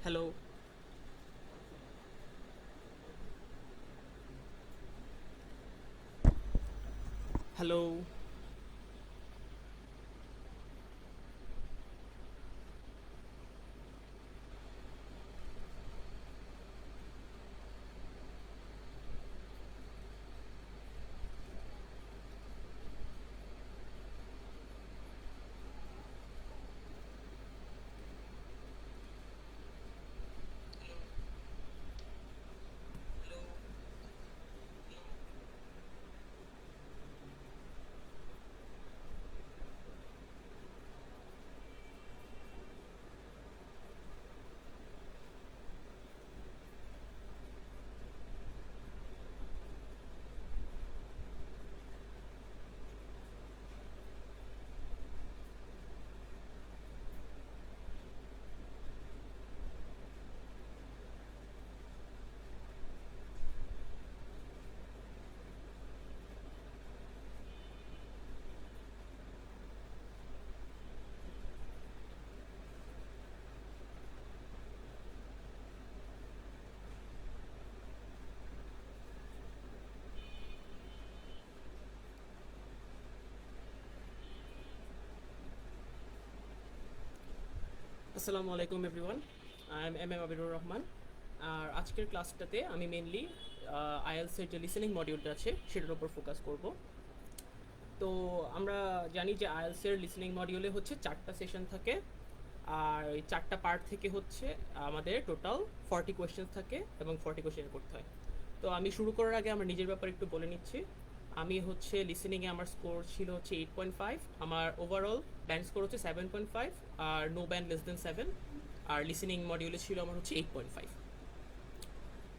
Hello, hello. আসসালামু আলাইকুম everyone. I am am Abirur Rahman. আর আজকের ক্লাসটাতে আমি মেনলি আইএলসের যে লিসেনিং মডিউলটা আছে সেটার উপর ফোকাস করব। তো আমরা জানি যে আইএলসের লিসেনিং মডিউলে হচ্ছে 4টা সেশন থাকে, আর এই 4টা পার্ট থেকে হচ্ছে আমাদের টোটাল 40 কোয়েশ্চেন্স থাকে এবং 40 কোয়েশ্চেন করতে হয়। তো আমি শুরু করার আগে আমার নিজের ব্যাপারে একটু বলে নিচ্ছি। আমি হচ্ছে লিসেনিংয়ে আমার স্কোর ছিল হচ্ছে 8.5, আমার ওভারঅল ব্যান্ড স্কোর হচ্ছে 7.5, আর নো ব্যান্ড লেস দেন 7, আর লিসেনিং মডিউলে ছিল আমার হচ্ছে 8.5।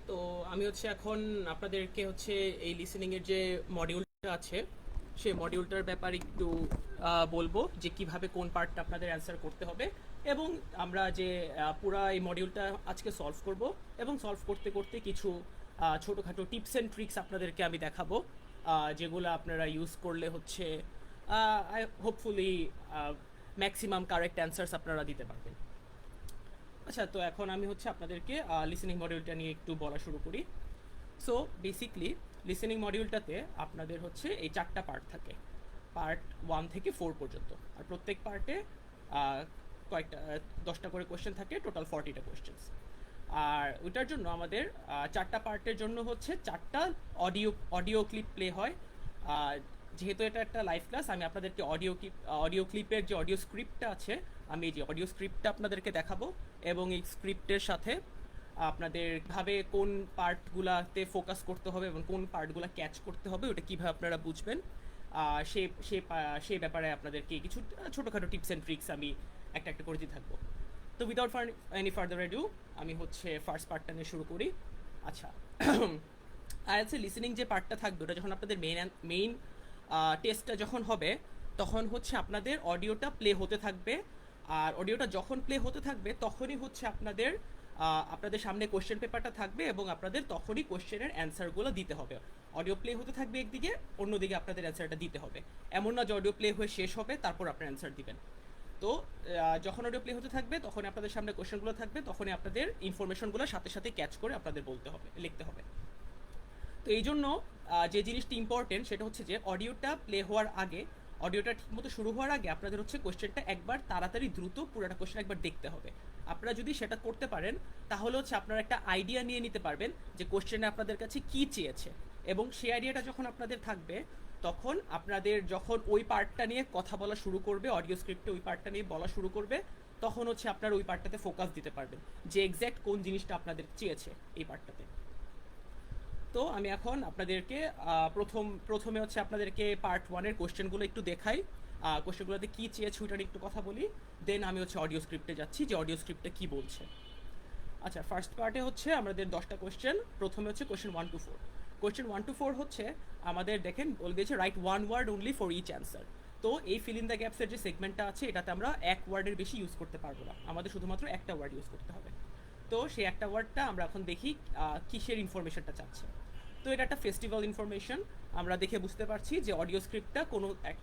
তো আমি হচ্ছে এখন আপনাদেরকে হচ্ছে এই লিসেনিংয়ের যে মডিউলটা আছে সেই মডিউলটার ব্যাপারে একটু বলবো যে কিভাবে কোন পার্টটা আপনাদের অ্যান্সার করতে হবে, এবং আমরা যে পুরা এই মডিউলটা আজকে সলভ করব, এবং সলভ করতে করতে কিছু ছোটোখাটো টিপস অ্যান্ড ট্রিক্স আপনাদেরকে আমি দেখাবো, যেগুলো আপনারা ইউজ করলে হচ্ছে হোপফুলি ম্যাক্সিমাম কারেক্ট অ্যান্সার্স আপনারা দিতে পারবেন। আচ্ছা, তো এখন আমি হচ্ছে আপনাদেরকে লিসেনিং মডিউলটা নিয়ে একটু বলা শুরু করি। সো বেসিকলি লিসেনিং মডিউলটাতে আপনাদের হচ্ছে এই 4টা পার্ট থাকে, পার্ট 1 থেকে 4 পর্যন্ত, আর প্রত্যেক পার্টে কয়েকটা 10টা করে কোয়েশ্চেন থাকে, টোটাল 40টা কোয়েশ্চেন্স। আর ওইটার জন্য আমাদের 4টা পার্টের জন্য হচ্ছে 4টা অডিও ক্লিপ প্লে হয়। যেহেতু এটা একটা লাইভ ক্লাস, আমি আপনাদেরকে অডিও ক্লিপের যে অডিও স্ক্রিপ্টটা আছে, আমি এই যে অডিও স্ক্রিপ্টটা আপনাদেরকে দেখাবো, এবং এই স্ক্রিপ্টের সাথে আপনাদের ভাবে কোন পার্টগুলাতে ফোকাস করতে হবে এবং কোন পার্টগুলো ক্যাচ করতে হবে ওটা কীভাবে আপনারা বুঝবেন, সে সে সেই ব্যাপারে আপনাদেরকে কিছু ছোটোখাটো টিপস অ্যান্ড ট্রিক্স আমি একটা একটা করে দিয়ে থাকবো। তো উইদাউট এনি ফার্দার এডু আমি হচ্ছে ফার্স্ট পার্টটা নিয়ে শুরু করি। আচ্ছা, আইএলটিএস লিসেনিং যে পার্টটা থাকবে ওটা যখন আপনাদের মেইন টেস্টটা যখন হবে, তখন হচ্ছে আপনাদের অডিওটা প্লে হতে থাকবে, আর অডিওটা যখন প্লে হতে থাকবে তখনই হচ্ছে আপনাদের সামনে কোশ্চেন পেপারটা থাকবে, এবং আপনাদের তখনই কোশ্চেনের অ্যান্সারগুলো দিতে হবে। অডিও প্লে হতে থাকবে একদিকে, অন্যদিকে আপনাদের অ্যান্সারটা দিতে হবে। এমন না যে অডিও প্লে হয়ে শেষ হবে তারপর আপনার অ্যান্সার দিবেন। তো যখন অডিও প্লে হতে থাকবে তখন আপনাদের সামনে কোশ্চেনগুলো থাকবে, তখনই আপনাদের ইনফরমেশনগুলো সাথে সাথে ক্যাচ করে আপনাদের লিখতে হবে। তো এই জন্য যে জিনিসটি ইম্পর্টেন্ট সেটা হচ্ছে যে অডিওটা প্লে হওয়ার আগে, অডিওটা ঠিকমতো শুরু হওয়ার আগে আপনাদের হচ্ছে কোশ্চেনটা একবার তাড়াতাড়ি দ্রুত পুরোটা কোশ্চেন একবার দেখতে হবে। আপনারা যদি সেটা করতে পারেন তাহলে হচ্ছে আপনারা একটা আইডিয়া নিয়ে নিতে পারবেন যে কোশ্চেনে আপনাদের কাছে কী চেয়েছে, এবং সেই আইডিয়াটা যখন আপনাদের থাকবে তখন আপনাদের যখন ওই পার্টটা নিয়ে কথা বলা শুরু করবে, অডিও স্ক্রিপ্টে ওই পার্টটা নিয়ে বলা শুরু করবে, তখন হচ্ছে আপনারা ওই পার্টটাতে ফোকাস দিতে পারবেন যে এক্স্যাক্ট কোন জিনিসটা আপনাদের চেয়েছে এই পার্টটাতে। তো আমি এখন আপনাদেরকে প্রথমে হচ্ছে আপনাদেরকে পার্ট 1-এর কোশ্চেনগুলো একটু দেখাই, কোশ্চেনগুলোতে কী চেয়েছে ওইটার একটু কথা বলি, দেন আমি হচ্ছে অডিও স্ক্রিপ্টে যাচ্ছি যে অডিও স্ক্রিপ্টে কী বলছে। আচ্ছা, ফার্স্ট পার্টে হচ্ছে আমাদের 10টা কোশ্চেন। প্রথমে হচ্ছে কোশ্চেন 1 to 4। কোশ্চেন 1 to 4 হচ্ছে আমাদের দেখেন বলে দিয়েছে right one word only for each answer. তো এই ফিল ইন দ্য গ্যাপসের যে সেগমেন্টটা আছে এটাতে আমরা এক ওয়ার্ডের বেশি ইউজ করতে পারবো না, আমাদের শুধুমাত্র একটা ওয়ার্ড ইউজ করতে হবে। তো সেই একটা ওয়ার্ডটা আমরা এখন দেখি কিসের ইনফরমেশনটা চাচ্ছে। তো এটা একটা ফেস্টিভ্যাল ইনফরমেশন। আমরা দেখে বুঝতে পারছি যে অডিও স্ক্রিপ্টটা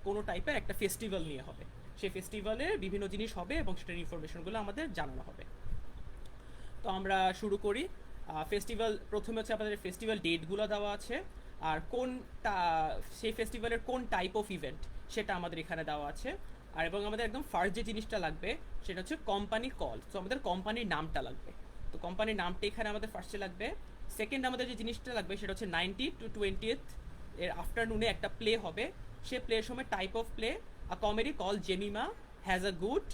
কোনো টাইপের একটা ফেস্টিভ্যাল নিয়ে হবে, সেই ফেস্টিভ্যালের বিভিন্ন জিনিস হবে এবং সেটার ইনফরমেশনগুলো আমাদের জানানো হবে। তো তো আমরা শুরু করি। ফেস্টিভ্যাল প্রথমে হচ্ছে আপনাদের ফেস্টিভ্যাল ডেটগুলো দেওয়া আছে, আর কোনটা সেই ফেস্টিভ্যালের কোন টাইপ অফ ইভেন্ট সেটা আমাদের এখানে দেওয়া আছে। আর এবং আমাদের একদম ফার্স্ট যে জিনিসটা লাগবে সেটা হচ্ছে কোম্পানি কল। তো আমাদের কোম্পানির নামটা লাগবে, তো কোম্পানির নামটা এখানে আমাদের ফার্স্টে লাগবে। সেকেন্ড আমাদের যে জিনিসটা লাগবে সেটা হচ্ছে 19 to 20 এর আফটারনুনে একটা প্লে হবে। সে প্লের সময় type of play a comedy call Jemimah has a good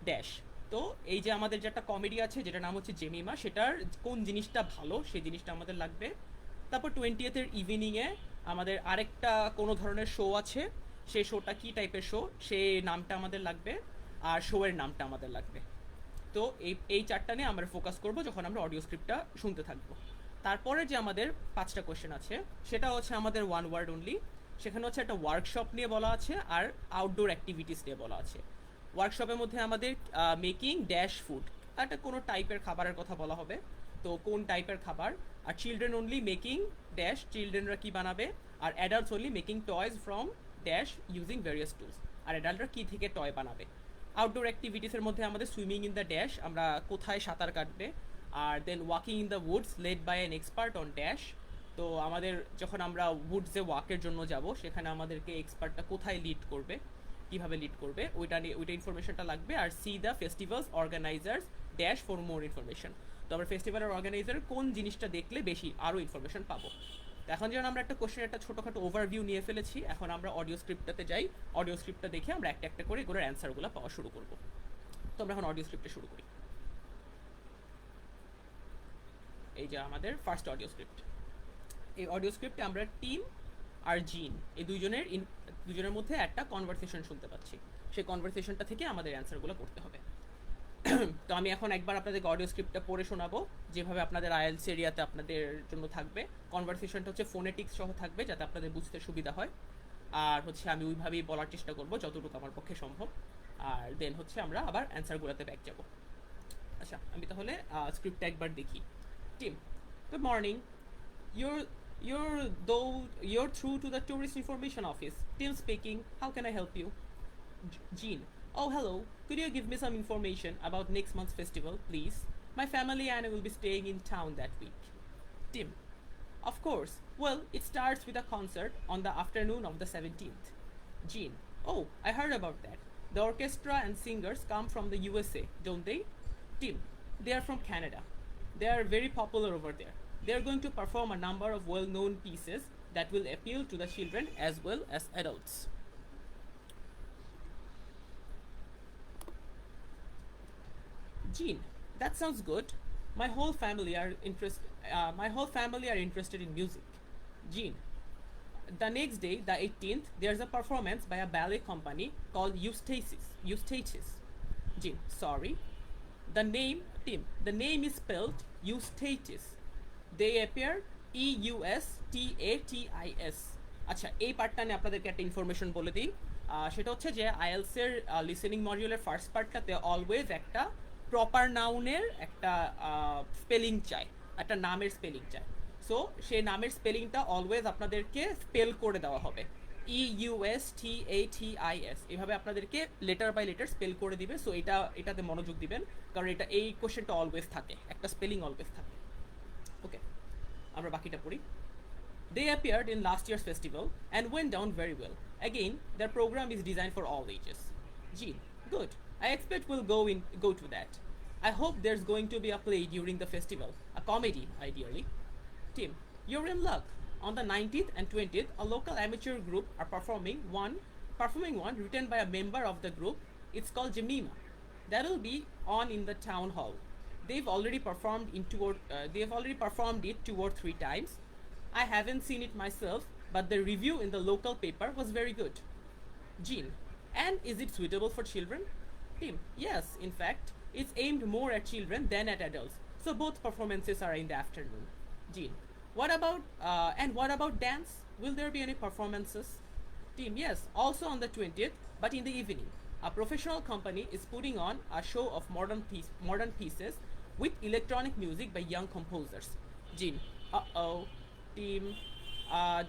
dash. তো এই যে আমাদের যে একটা কমেডি আছে যেটার নাম হচ্ছে জেমিমা, সেটার কোন জিনিসটা ভালো সেই জিনিসটা আমাদের লাগবে। তারপর 20th ইভিনিংয়ে আমাদের আরেকটা কোনো ধরনের শো আছে, সেই শোটা কী টাইপের শো সেই নামটা আমাদের লাগবে, আর শোয়ের নামটা আমাদের লাগবে। তো এই চারটা নিয়ে আমরা ফোকাস করব যখন আমরা অডিও স্ক্রিপ্টটা শুনতে থাকবো। তারপরে যে আমাদের 5টা কোয়েশ্চেন আছে সেটা হচ্ছে আমাদের ওয়ান ওয়ার্ড অনলি। সেখানে হচ্ছে একটা ওয়ার্কশপ নিয়ে বলা আছে আর আউটডোর অ্যাক্টিভিটিস নিয়ে বলা আছে। ওয়ার্কশপের মধ্যে আমাদের মেকিং ড্যাশ ফুড, একটা কোনো টাইপের খাবারের কথা বলা হবে, তো কোন টাইপের খাবার। আর চিলড্রেন অনলি মেকিং ড্যাশ, চিলড্রেনরা কী বানাবে। আর adults only making toys from dash using various tools, আর অ্যাডাল্টরা কী থেকে টয় বানাবে। আউটডোর অ্যাক্টিভিটিসের মধ্যে আমাদের সুইমিং ইন দ্য ড্যাশ, আমরা কোথায় সাঁতার কাটবে। আর then walking in the woods led by an expert on dash, তো আমাদের যখন আমরা উডসে ওয়াকের জন্য যাব সেখানে আমাদেরকে এক্সপার্টটা কোথায় লিড করবে, কীভাবে লিড করবে ওইটা নিয়ে ওইটা ইনফরমেশনটা লাগবে। আর see the festivals organisers dash for more information, তো আমরা ফেস্টিভ্যালের অর্গানাইজার কোন জিনিসটা দেখলে বেশি আরও ইনফরমেশন পাবো। এখন যেন আমরা একটা কোশ্চেন একটা ছোটোখাটো ওভারভিউ নিয়ে ফেলেছি, এখন আমরা অডিও স্ক্রিপ্টটাতে যাই। অডিও স্ক্রিপ্টটা দেখে আমরা একটা একটা করে এগুলোর অ্যান্সারগুলো পাওয়া শুরু করবো। তো আমরা এখন অডিও স্ক্রিপ্টে শুরু করি। এই যে আমাদের ফার্স্ট অডিও স্ক্রিপ্ট। এই অডিও স্ক্রিপ্টে আমরা টিম আর জিন এই দুজনের মধ্যে একটা কনভারসেশন শুনতে পাচ্ছি। সেই কনভারসেশনটা থেকে আমাদের অ্যান্সারগুলো করতে হবে। তো আমি এখন একবার আপনাদেরকে অডিও স্ক্রিপ্টটা পড়ে শোনাবো, যেভাবে আপনাদের আইএলটিএস এরিয়াতে আপনাদের জন্য থাকবে। কনভারসেশনটা হচ্ছে ফোনেটিক্স সহ থাকবে যাতে আপনাদের বুঝতে সুবিধা হয়। আর হচ্ছে আমি ওইভাবেই বলার চেষ্টা করবো যতটুকু আমার পক্ষে সম্ভব। আর দেন হচ্ছে আমরা আবার অ্যান্সারগুলোতে ব্যাক যাব। আচ্ছা, আমি তাহলে স্ক্রিপ্টটা একবার দেখি। Team, good morning. You're you're through to the tourist information office. Tim speaking. How can I help you? Jean. Oh, hello. Could you give me some information about next month's festival, please? My family and I will be staying in town that week. Tim. Of course. Well, it starts with a concert on the afternoon of the 17th. Jean. Oh, I heard about that. The orchestra and singers come from the USA, don't they? Tim. They are from Canada. They are very popular over there. They are going to perform a number of well-known pieces that will appeal to the children as well as adults. Jean, that sounds good. My whole family are interested in music. Jean, the next day, the 18th, there's a performance by a ballet company called Eustaches. Jean, sorry. The name is spelled Eustaches. They appear EUSTATIS. আচ্ছা, এই পার্টটা নিয়ে আপনাদেরকে একটা information বলে দিই। সেটা হচ্ছে যে আইএলটিএসের লিসেনিং মডিউলের ফার্স্ট পার্টটাতে অলওয়েজ একটা প্রপার নাউনের একটা স্পেলিং চাই, একটা নামের স্পেলিং চাই। সো সেই নামের স্পেলিংটা অলওয়েজ আপনাদেরকে স্পেল করে দেওয়া হবে, EUSTATIS। এভাবে আপনাদেরকে লেটার বাই লেটার স্পেল করে দিবে। সো এটাতে মনোযোগ দিবেন, কারণ এই কোশ্চেনটা অলওয়েজ থাকে, একটা স্পেলিং অলওয়েজ থাকে। ওকে, আমরা বাকিটা পড়ি। They appeared in last year's festival and went down very well. Again, their program is designed for all ages. Jean, good. I expect we'll go to that. I hope there's going to be a play during the festival, a comedy, ideally. Tim, you're in luck. On the 19th and 20th, a local amateur group are performing one written by a member of the group. It's called Jemima. That'll be on in the town hall. They've already performed it 2 or 3 times. I haven't seen it myself, but the review in the local paper was very good. Jean, and is it suitable for children? Tim, yes, in fact, it's aimed more at children than at adults, so both performances are in the afternoon. Jean, what about dance? Will there be any performances? Tim, yes, also on the 20th, but in the evening. A professional company is putting on a show of modern pieces with electronic music by young composers. Jean, Team,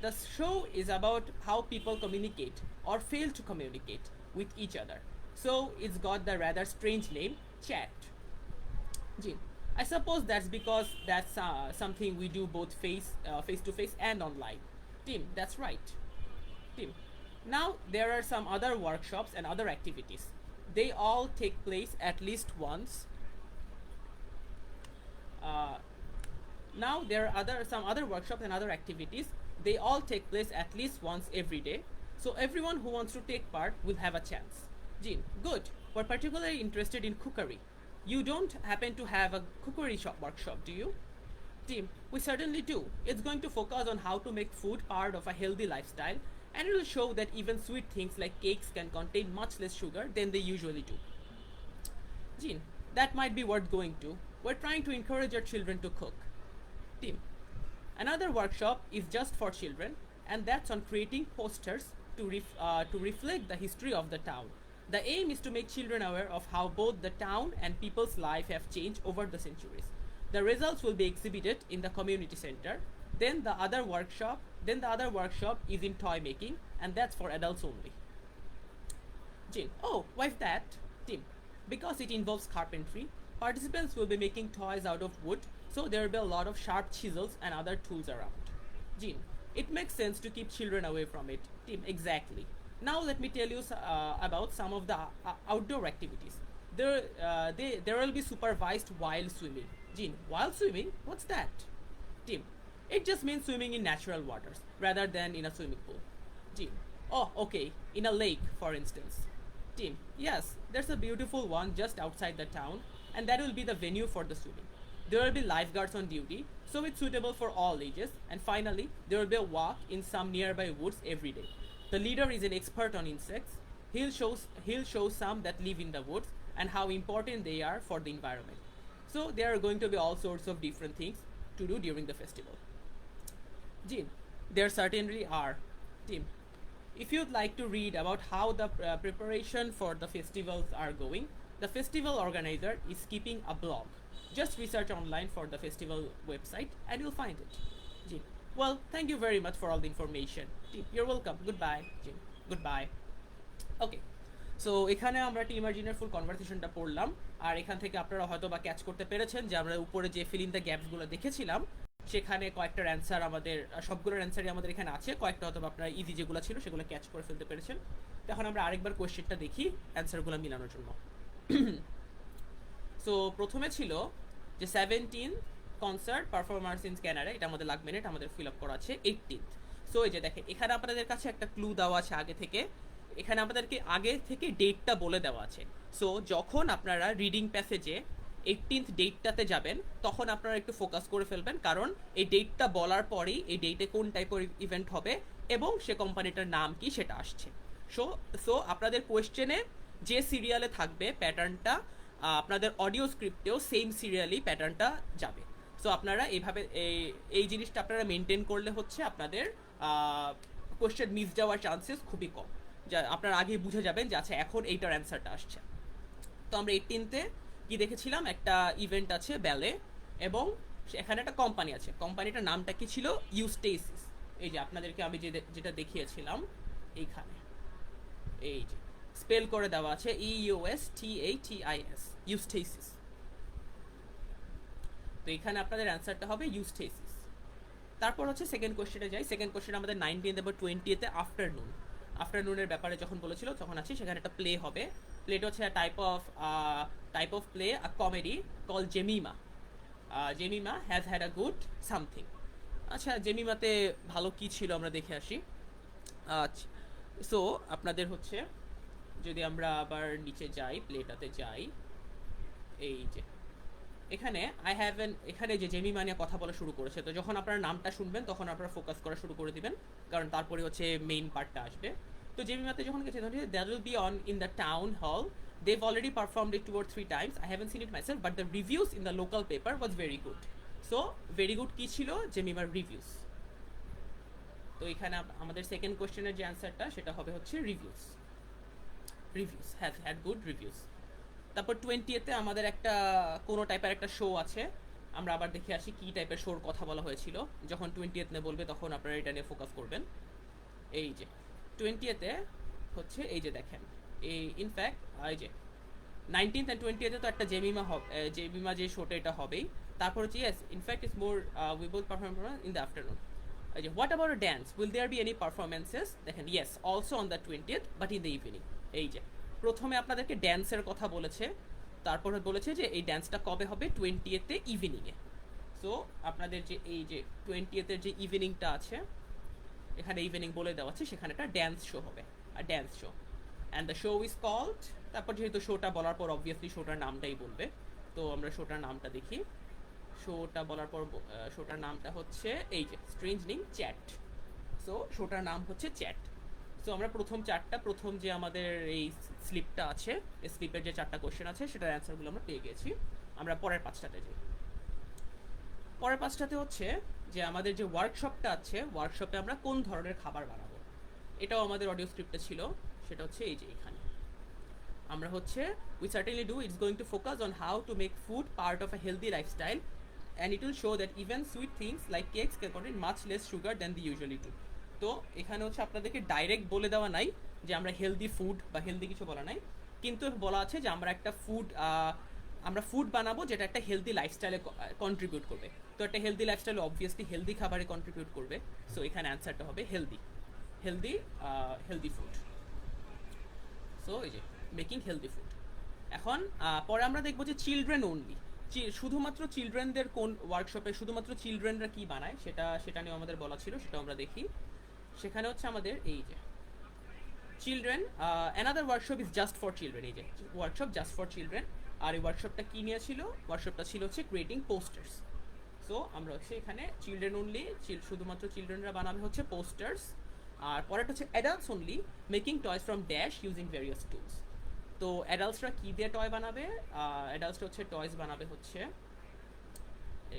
the show is about how people communicate or fail to communicate with each other. So it's got the rather strange name, chat. Jean, I suppose that's because that's something we do both face to face and online. Team, that's right. Team. Now there are some other workshops and other activities. They all take place at least once. Uh, Now there are some other workshops and other activities. They all take place at least once every day. So everyone who wants to take part will have a chance. Jean, good. We're particularly interested in cookery. You don't happen to have a cookery workshop, do you? Team, we certainly do. It's going to focus on how to make food part of a healthy lifestyle, and it will show that even sweet things like cakes can contain much less sugar than they usually do. Jean, that might be worth going to. We're trying to encourage our children to cook. Team, another workshop is just for children, and that's on creating posters to reflect the history of the town. The aim is to make children aware of how both the town and people's life have changed over the centuries. The results will be exhibited in the community center. Then the other workshop is in toy making, and that's for adults only. Jane, oh, why's that? Tim, because it involves carpentry. Participants will be making toys out of wood, so there will be a lot of sharp chisels and other tools around. Jean, it makes sense to keep children away from it. Tim, exactly. Now let me tell you about some of the outdoor activities. There will be supervised wild swimming. Jean, wild swimming? What's that? Tim, it just means swimming in natural waters rather than in a swimming pool. Jean, oh, okay, in a lake, for instance. Tim, yes, there's a beautiful one just outside the town, and that will be the venue for the swimming. There will be lifeguards on duty, so it's suitable for all ages. And finally, there will be a walk in some nearby woods every day. The leader is an expert on insects. He'll show some that live in the woods and how important they are for the environment. So there are going to be all sorts of different things to do during the festival. Jean, there certainly are. Tim, if you'd like to read about how the preparation for the festivals are going, the festival organizer is keeping a blog. Just research online for the festival website and you'll find it. Jean, well, thank you very much for all the information. Jean, you're welcome. Goodbye. Jean, goodbye. Okay so এখানে আমরা team আর্জিনের ফুল কনভারসেশনটা পড়লাম, আর এখান থেকে আপনারা হয়তো বা catch করতে পেরেছেন যে আমরা উপরে যে ফিল ইন দ্য গ্যাপসগুলো দেখেছিলাম সেখানে কয়েকটার অ্যান্সার আমাদের সবগুলোর অ্যান্সারই আমাদের এখানে আছে, কয়েকটা হয়তো আপনারা ইজি যেগুলো ছিল সেগুলো ক্যাচ করে ফেলতে পেরেছেন। এখন আমরা আরেকবার কোয়েশ্চেনটা দেখি অ্যান্সারগুলো মিলানোর জন্য। সো প্রথমে ছিল যে 17 কনসার্ট পারফরমার্স ইন ক্যানাডা, এটা আমাদের লাগবে না, এটা আমাদের ফিল আপ করা আছে 18th। সো এই যে দেখেন এখানে আপনাদের কাছে একটা ক্লু দেওয়া আছে আগে থেকে, এখানে আপনাদেরকে আগে থেকে ডেটটা বলে দেওয়া আছে। সো যখন আপনারা রিডিং প্যাসেজে 18th ডেটটাতে যাবেন তখন আপনারা একটু ফোকাস করে ফেলবেন, কারণ এই ডেটটা বলার পরেই এই ডেটে কোন টাইপের ইভেন্ট হবে এবং সে কোম্পানিটার নাম কি সেটা আসছে। সো আপনাদের কোয়েশ্চেনে যে সিরিয়ালে থাকবে প্যাটার্নটা আপনাদের অডিও স্ক্রিপ্টেও সেম সিরিয়ালি প্যাটার্নটা যাবে। সো আপনারা এইভাবে এই জিনিসটা আপনারা মেনটেন করলে হচ্ছে আপনাদের কোয়েশ্চেন মিস যাওয়ার চান্সেস খুবই কম, যা আপনারা আগেই বুঝে যাবেন যে আচ্ছা এখন এইটার অ্যান্সারটা আসছে। তো আমরা 18তে কি দেখেছিলাম, একটা ইভেন্ট আছে ব্যালে এবং এখানে একটা কোম্পানি আছে, কোম্পানিটার নামটা কি ছিল, ইউস্টেসিস। এই যে আপনাদেরকে আমি যেটা দেখিয়েছিলাম এইখানে এই যে স্পেল করে দেওয়া আছে EUSTATIS, ইউস্টেসিস। তো এখানে আপনাদের অ্যান্সারটা হবে ইউস্টেসিস। তারপর হচ্ছে সেকেন্ড কোয়েশ্চেনে যাই। সেকেন্ড কোয়েশ্চেন আমাদের 19 এবং 20তে আফটারনুনের ব্যাপারে যখন বলেছিল তখন আছে সেখানে একটা প্লে হবে। প্লেটা হচ্ছে type of play a comedy call Jemimah. Jemimah has had a good something. আচ্ছা জেমিমাতে ভালো কি ছিল আমরা দেখে আসি। আচ্ছা সো আপনাদের হচ্ছে যদি আমরা আবার নিচে যাই প্লেটাতে যাই, এই যে এখানে এখানে যে জেমিমা নিয়ে কথা বলা শুরু করেছে, তো যখন আপনারা নামটা শুনবেন তখন আপনারা ফোকাস করা শুরু করে দিবেন, কারণ তারপরে হচ্ছে মেইন পার্টটা আসবে। তো জেমিমাতে যখন গেছে that will be on in the town hall, they've already performed it 2 or 3 times. I haven't seen it myself, but the reviews in the local paper was very good. So very good কি ছিল, জেমিমার reviews. তো এখানে আমাদের second কোশ্চেনের যে অ্যান্সারটা সেটা হবে হচ্ছে reviews have had good reviews. তারপর 20তে আমাদের একটা কোনো টাইপের একটা শো আছে, আমরা আবার দেখে আসি কি টাইপের শোর কথা বলা হয়েছিল। যখন 20th নিয়ে বলবে তখন আপনারা এটা নিয়ে ফোকাস করবেন। এই যে 20তে হচ্ছে এই যে দেখেন এই ইনফ্যাক্ট এই যে 19th and 20th তো একটা জেমিমা যে শোটা এটা হবেই। তারপর হচ্ছে yes in fact it's more we will perform in the afternoon. What about a dance, will there be any performances? দেখেন yes also on the 20th but in the evening. এই যে প্রথমে আপনাদেরকে ড্যান্সের কথা বলেছে, তারপরে বলেছে যে এই ড্যান্সটা কবে হবে, 20th ইভিনিংয়ে। সো আপনাদের যে এই যে 20th যে ইভিনিংটা আছে, এখানে ইভিনিং বলে দেওয়া আছে, সেখানে একটা ড্যান্স শো হবে, আর dance show and the show is called. তারপর যেহেতু শোটা বলার পর অবভিয়াসলি শোটার নামটাই বলবে, তো আমরা শোটার নামটা দেখি। শোটা বলার পর শোটার নামটা হচ্ছে এই যে স্ট্রেঞ্জ নেম চ্যাট। সো শোটার নাম হচ্ছে চ্যাট। সো আমরা প্রথম যে আমাদের এই স্লিপটা আছে, এই স্লিপের যে 4টা কোশ্চেন আছে সেটার অ্যান্সারগুলো আমরা পেয়ে গেছি। আমরা পরের 5টাতে যাই। পরের 5টাতে হচ্ছে যে আমাদের যে ওয়ার্কশপটা আছে, ওয়ার্কশপে আমরা কোন ধরনের খাবার বানাবো, এটাও আমাদের অডিও স্ক্রিপ্টে ছিল। সেটা হচ্ছে এই যে এখানে আমরা হচ্ছে we certainly do, it's going to focus on how to make food part of a healthy lifestyle and it will show that even sweet things like cakes can contain much less sugar than they usually do. তো এখানে হচ্ছে আপনাদেরকে direct বলে দেওয়া নাই যে আমরা healthy food বা হেলদি কিছু বলা নাই, কিন্তু বলা আছে যে আমরা একটা ফুড বানাবো যেটা একটা হেলদি লাইফস্টাইলে কন্ট্রিবিউট করবে। তো একটা হেলদি লাইফস্টাইলে অবভিয়াসলি হেলদি খাবারে কন্ট্রিবিউট করবে। সো এখানে অ্যান্সারটা হবে হেলদি ফুড। সো এই যে মেকিং হেলদি ফুড। এখন পরে আমরা দেখবো যে চিলড্রেন অনলি, শুধুমাত্র চিলড্রেনদের কোন ওয়ার্কশপে শুধুমাত্র চিলড্রেনরা কি বানায় সেটা নিয়ে আমাদের বলা ছিল, সেটা আমরা দেখি। সেখানে হচ্ছে আমাদের এই যে children another workshop is just for children, এই যে ওয়ার্কশপ জাস্ট ফর চিলড্রেন। আর এই ওয়ার্কশপটা কি নিয়ে ছিল, ওয়ার্কশপটা ছিল হচ্ছে ক্রিয়েটিং পোস্টার্স। সো আমরা হচ্ছে এখানে চিলড্রেন অনলি, শুধুমাত্র চিলড্রেনরা বানাবে হচ্ছে পোস্টার্স। আর পরেরটা হচ্ছে adults only, making toys from dash using various tools. তো অ্যাডাল্টসরা কী দিয়ে টয় বানাবে, অ্যাডাল্টসরা হচ্ছে টয়স বানাবে হচ্ছে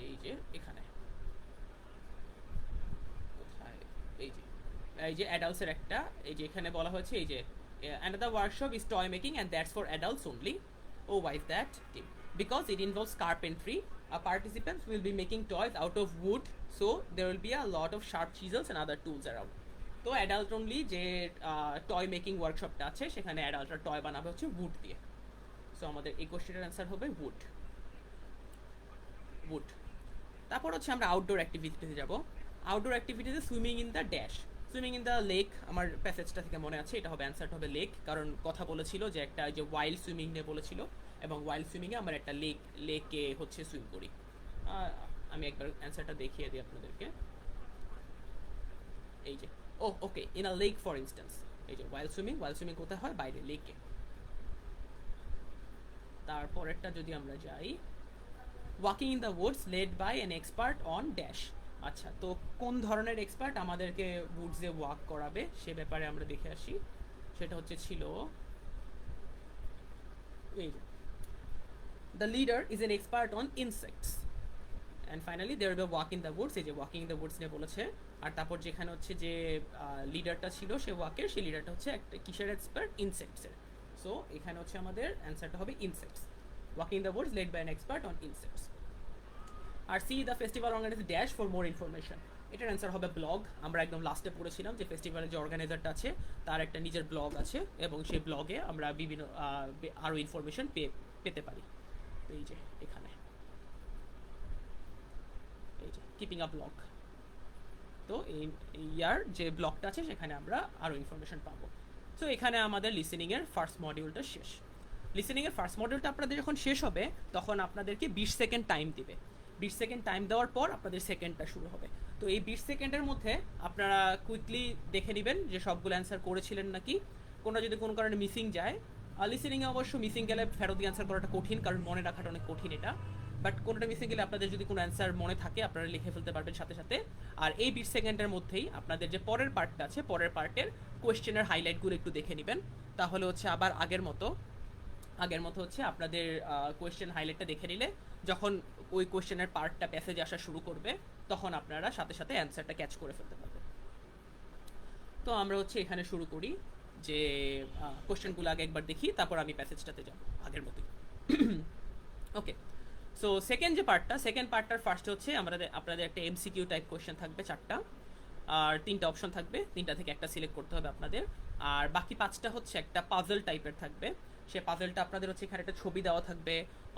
এই যে এখানে কোথায়, এই যে অ্যাডাল্টসের একটা, এই যে এখানে বলা হয়েছে এই যে another workshop is toy making and that's for adults only. Oh, why is that? Because it involves carpentry. Participants will be making toys out of wood, so there will be a lot of sharp chisels and other tools around. তো adult only যে toy making ওয়ার্কশপটা আছে সেখানে অ্যাডাল্টরা toy বানাবে হচ্ছে would দিয়ে। So আমাদের এই কোশ্চেনের অ্যান্সার হবে উড। তারপর হচ্ছে আমরা আউটডোর অ্যাক্টিভিটিতে যাব। আউটডোর অ্যাক্টিভিটিতে swimming in the dash, swimming in the lake, আমার প্যাসেজটা থেকে মনে আছে এটা হবে, অ্যান্সারটা হবে লেক। কারণ কথা বলেছিল যে একটা যে ওয়াইল্ড সুইমিং নিয়ে বলেছিল, এবং ওয়াইল্ড সুইমিংয়ে আমরা একটা লেকে হচ্ছে সুইম করি। আমি একবার অ্যান্সারটা দেখিয়ে দিই আপনাদেরকে। এই যে okay, in a lake for instance, এই যে ওয়াইল্ড সুইমিং কোথায় হয়, বাইরে লেকে। তারপরেরটা যদি আমরা যাই, walking in the woods led by an expert on dash. আচ্ছা, তো কোন ধরনের এক্সপার্ট আমাদেরকে উডসে ওয়াক করাবে সে ব্যাপারে আমরা দেখে আসি। সেটা হচ্ছে ছিল এই যে the leader is an expert on insects and finally there be walk in the woods, এই যে ওয়াকিং ইন দ্য উডস নিয়ে বলেছে। আর তারপর যেখানে হচ্ছে যে লিডারটা ছিল সে ওয়াকের, সেই লিডারটা হচ্ছে একটা কিসের এক্সপার্ট, ইনসেক্টসের। সো এখানে হচ্ছে আমাদের অ্যান্সারটা হবে insects, walking the woods led by an expert on insects. আর see the festival organise dash for more information, এটার অ্যান্সার হবে ব্লগ। আমরা একদম লাস্টে পড়েছিলাম যে ফেস্টিভ্যালের যে অর্গানাইজারটা আছে তার একটা নিজের ব্লগ আছে, এবং সেই ব্লগে আমরা বিভিন্ন আরও ইনফরমেশন পেতে পারি। তো এই যে এখানে এই যে কিপিং আ ব্লগ, তো এই ইয়ার যে ব্লগটা আছে সেখানে আমরা আরও ইনফরমেশন পাবো। সো এখানে আমাদের লিসেনিংয়ের ফার্স্ট মডিউলটা শেষ। লিসেনিংয়ের ফার্স্ট মডিউলটা আপনাদের যখন শেষ হবে তখন আপনাদেরকে 20 সেকেন্ড টাইম দিবে। 20 সেকেন্ড টাইম দেওয়ার পর আপনাদের সেকেন্ডটা শুরু হবে। তো এই 20 সেকেন্ডের মধ্যে আপনারা কুইকলি দেখে নেবেন যে সবগুলো অ্যান্সার করেছিলেন নাকি। যদি কোনো কারণে মিসিং যায়, লিসেনিংয়ে অবশ্য মিসিং গেলে ফেরত দিয়ে অ্যান্সার করাটা কঠিন, কারণ মনে রাখাটা অনেক কঠিন এটা। বাট কোনোটা মিসিং গেলে আপনাদের যদি কোনো অ্যান্সার মনে থাকে আপনারা লিখে ফেলতে পারবেন সাথে সাথে। আর এই 20 সেকেন্ডের মধ্যেই আপনাদের যে পরের পার্টটা আছে, পরের পার্টের কোয়েশ্চেনের হাইলাইটগুলো একটু দেখে নেবেন। তাহলে হচ্ছে আবার আগের মতো হচ্ছে আপনাদের কোয়েশ্চেন হাইলাইটটা দেখে নিলে যখন ওই কোয়েশ্চেনের পার্টটা প্যাসেজে আসা শুরু করবে তখন আপনারা সাথে সাথে অ্যান্সারটা ক্যাচ করে ফেলতে পারবেন। তো আমরা হচ্ছে এখানে শুরু করি যে কোয়েশ্চেনগুলো আগে একবার দেখি, তারপর আমি প্যাসেজটাতে যাব আগের মতোই। ওকে, সো সেকেন্ড পার্টটার ফার্স্ট হচ্ছে আপনাদের একটা এমসিকিউ টাইপ কোয়েশ্চেন থাকবে 4টা, আর 3টা অপশন থাকবে, 3টা থেকে একটা সিলেক্ট করতে হবে আপনাদের। আর বাকি 5টা হচ্ছে একটা পাজল টাইপের থাকবে। সে পাজলটা আপনাদের হচ্ছে এখানে একটা ছবি দেওয়া থাকবে,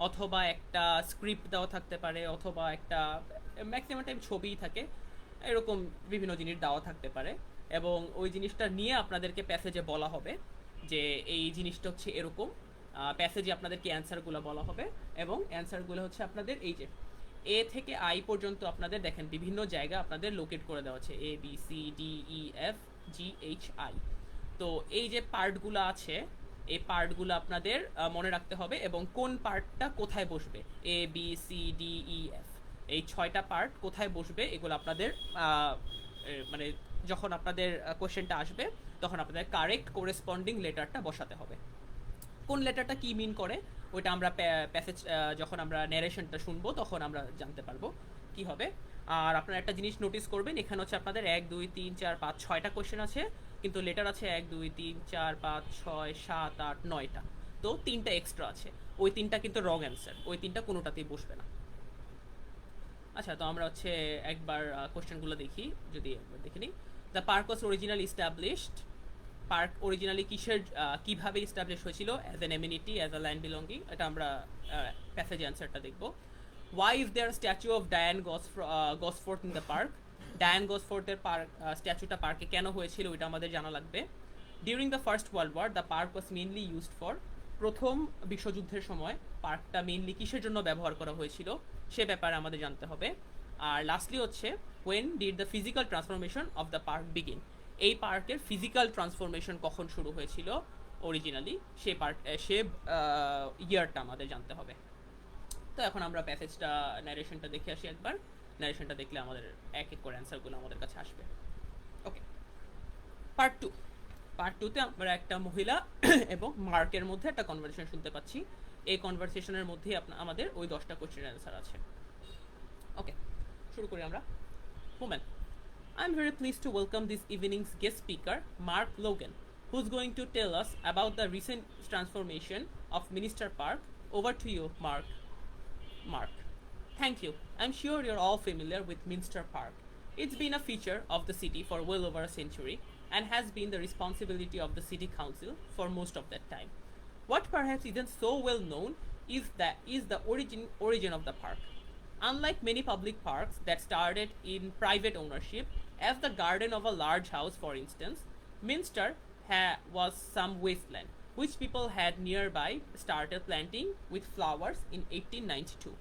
অথবা একটা স্ক্রিপ্ট দেওয়া থাকতে পারে, অথবা একটা ম্যাক্সিমাম টাইম ছবিই থাকে, এরকম বিভিন্ন জিনিস দেওয়া থাকতে পারে। এবং ওই জিনিসটা নিয়ে আপনাদেরকে প্যাসেজে বলা হবে যে এই জিনিসটা হচ্ছে এরকম। প্যাসেজে আপনাদেরকে অ্যান্সারগুলো বলা হবে, এবং অ্যান্সারগুলো হচ্ছে আপনাদের এই যে এ থেকে আই পর্যন্ত আপনাদের দেখেন বিভিন্ন জায়গা আপনাদের লোকেট করে দেওয়া আছে, A B C D E F G H I. তো এই যে পার্টগুলো আছে, এই পার্টগুলো আপনাদের মনে রাখতে হবে, এবং কোন পার্টটা কোথায় বসবে, A B C D E F, এই 6টা পার্ট কোথায় বসবে এগুলো আপনাদের মানে যখন আপনাদের কোশ্চেনটা আসবে তখন আপনাদের কারেক্ট কোরেসপন্ডিং লেটারটা বসাতে হবে। কোন লেটারটা কি মিন করে ওইটা আমরা প্যাসেজ যখন আমরা ন্যারেশনটা শুনবো তখন আমরা জানতে পারবো কি হবে। আর আপনারা একটা জিনিস নোটিস করবেন, এখানে হচ্ছে আপনাদের 1 2 3 4 5 6টা কোশ্চেন আছে, কিন্তু লেটার আছে 1 2 3 4 5 6 7 8 9টা, তো 3টা এক্সট্রা আছে, ওই 3টা কিন্তু রং অ্যান্সার, ওই 3টা কোনোটাতেই বসবে না। আচ্ছা, তো আমরা হচ্ছে একবার কোশ্চেনগুলো দেখি, যদি একবার দেখে নিই। The park was originally established, park originally কিভাবে ইস্টাবলিশ হয়েছিল, as an amenity, as a land belonging, এটা আমরা প্যাসেজ অ্যান্সারটা দেখব। Why is there statue of Diane Gosforth in the park, Diane গসফোর্থের স্ট্যাচুটা পার্কে কেন হয়েছিল ওইটা আমাদের জানা লাগবে। During the first world war the park was mainly used for, প্রথম বিশ্বযুদ্ধের সময় পার্কটা মেইনলি কিসের জন্য ব্যবহার করা হয়েছিল সে ব্যাপারে আমাদের জানতে হবে। আর লাস্টলি হচ্ছে when did the physical transformation of the park begin, এই পার্কের ফিজিক্যাল ট্রান্সফরমেশন কখন শুরু হয়েছিল অরিজিনালি, সে ইয়ারটা আমাদের জানতে হবে। তো এখন আমরা প্যাসেজটা ন্যারেশনটা দেখে আসি একবার। ন্যারেশনটা দেখলে আমাদের এক এক করে অ্যান্সারগুলো আমাদের কাছে আসবে। ওকে, পার্ট 2। পার্ট 2তে আমরা একটা মহিলা এবং মার্কের মধ্যে একটা কনভারসেশন শুনতে পাচ্ছি। এই কনভারসেশনের মধ্যেই আমাদের ওই 10টা কোশ্চেনের অ্যান্সার আছে। ওকে, শুরু করি আমরা। Woman: I'm very pleased to welcome this evening's guest speaker, Mark Logan, who's going to tell us about the recent transformation of Minister Park. Over to you, Mark. Mark: Thank you. I'm sure you're all familiar with Minster Park. It's been a feature of the city for well over a century and has been the responsibility of the city council for most of that time. What perhaps isn't so well known is the origin of the park. Unlike many public parks that started in private ownership, as the garden of a large house for instance, Minster was some wasteland which people had nearby started planting with flowers in 1892.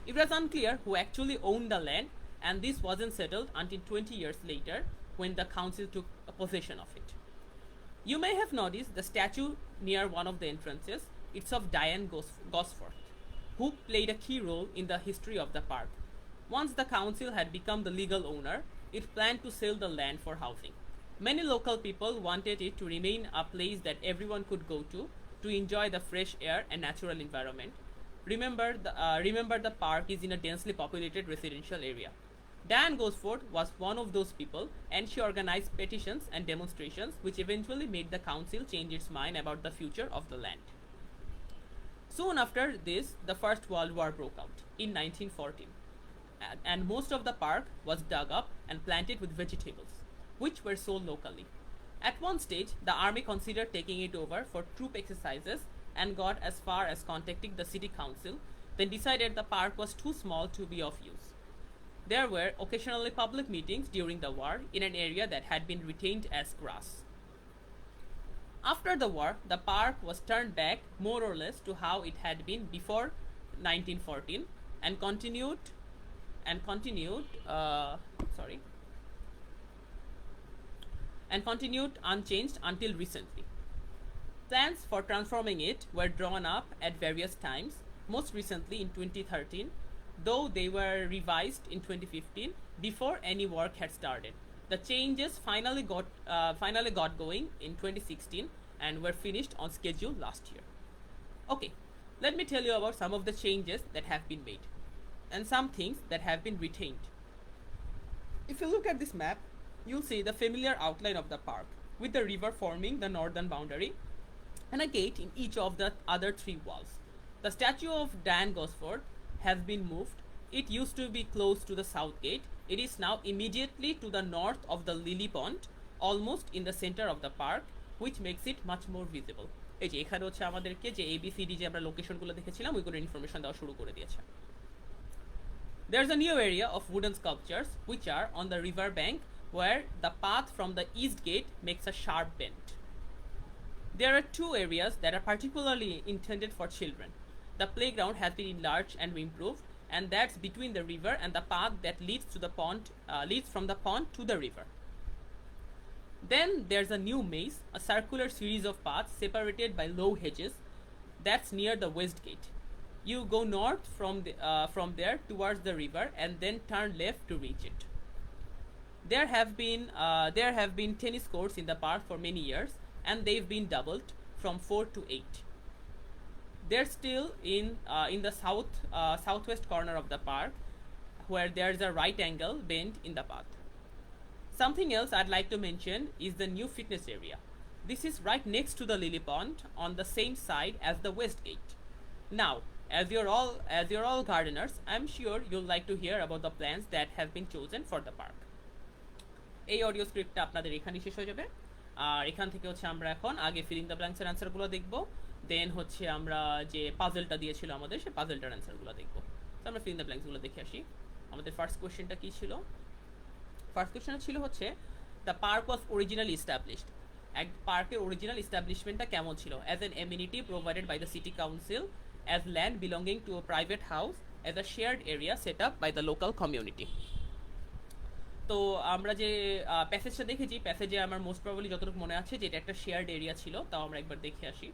It was unclear who actually owned the land, and this wasn't settled until 20 years later when the council took possession of it. You may have noticed the statue near one of the entrances. It's of Diane Gosforth, who played a key role in the history of the park. Once the council had become the legal owner, it planned to sell the land for housing. Many local people wanted it to remain a place that everyone could go to enjoy the fresh air and natural environment. Remember the park is in a densely populated residential area. Diane Gosford was one of those people, and she organized petitions and demonstrations which eventually made the council change its mind about the future of the land. Soon after this, the First World War broke out in 1914, and most of the park was dug up and planted with vegetables, which were sold locally. At one stage, the army considered taking it over for troop exercises and got as far as contacting the city council, then decided the park was too small to be of use. There were occasionally public meetings during the war in an area that had been retained as grass. After the war, the park was turned back more or less to how it had been before 1914 and continued unchanged until recently. Plans for transforming it were drawn up at various times, most recently in 2013, though they were revised in 2015 before any work had started. The changes finally got going in 2016 and were finished on schedule last year. Okay, let me tell you about some of the changes that have been made and some things that have been retained. If you look at this map, you'll see the familiar outline of the park, with the river forming the northern boundary and a gate in each of the other 3 walls. The statue of Diane Gosford has been moved. It used to be close to the south gate. It is now immediately to the north of the lily pond, almost in the center of the park, which makes it much more visible. এই যে এখানে হচ্ছে আমাদেরকে যে ABCD যে আমরা লোকেশনগুলো দেখেছিলাম ওইগুলোর ইনফরমেশন দেওয়া শুরু করে দিয়েছে। There's a new area of wooden sculptures which are on the river bank where the path from the east gate makes a sharp bend. There are two areas that are particularly intended for children. The playground has been enlarged and improved, and that's between the river and the path that leads to the pond, leads from the pond to the river. Then there's a new maze, a circular series of paths separated by low hedges. That's near the west gate. You go north from there towards the river and then turn left to reach it. There have been tennis courts in the park for many years, and they've been doubled from 4 to 8. They're still in the southwest corner of the park, where there's a right angle bend in the path. Something else I'd like to mention is the new fitness area. This is right next to the lily pond on the same side as the west gate. Now, as you're all gardeners, I'm sure you'll like to hear about the plants that have been chosen for the park. এই audio স্ক্রিপ্টটা আপনাদের এখানেই শেষ হয়ে যাবে। আর এখান থেকে হচ্ছে আমরা এখন আগে ফিলিং দ্য ব্ল্যাঙ্কসের অ্যান্সারগুলো দেখব, দেন হচ্ছে আমরা যে পাজলটা দিয়েছিল আমাদের সেই পাজলটার অ্যান্সারগুলো দেখব। তো আমরা ফিলিং দ্য ব্ল্যাঙ্কসগুলো দেখে আসি। আমাদের ফার্স্ট কোয়েশ্চেনটা কী ছিল? ফার্স্ট কোয়েশ্চেন ছিল হচ্ছে the park was originally established. এক পার্কের অরিজিনাল এস্টাবলিশমেন্টটা কেমন ছিল? As an amenity provided by the city council, as land belonging to a private house, as a shared area set up by the local community. তো আমরা যে প্যাসেজটা দেখেছি, প্যাসেজে আমার মোস্ট প্রবাবলি যতটুকু মনে আছে যে এটা একটা শেয়ার্ড এরিয়া ছিল, তাও আমরা একবার দেখে আসি।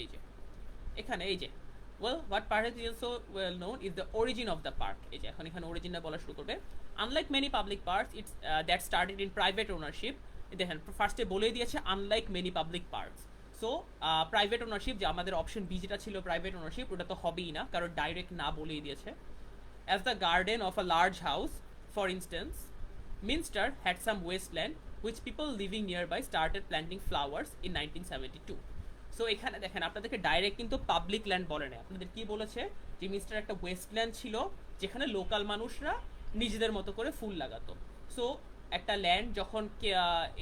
এই যে এখানে এই যে well what part is also well known is the origin of the park. এই যে এখন এখানে অরিজিনটা বলা শুরু করবে। unlike many public parks it's that started in private ownership, দেখেন ফার্স্টে বলেই দিয়েছে unlike many public parks, so private ownership যে আমাদের অপশন বি যেটা ছিল প্রাইভেট ওনারশিপ ওটা তো হবেই না, কারণ ডাইরেক্ট না বলেই দিয়েছে। As the garden of a large house for instance, Minster had some wasteland which people living near by started planting flowers in 1972। সো এখানে দেখেন আপনাদেরকে ডাইরেক্ট কিন্তু পাবলিক ল্যান্ড বলে না, আপনাদের কি বলেছে যে মিস্টার একটা ওয়েস্টল্যান্ড ছিল যেখানে লোকাল মানুষরা নিজেদের মতো করে ফুল লাগাতো। সো একটা ল্যান্ড যখন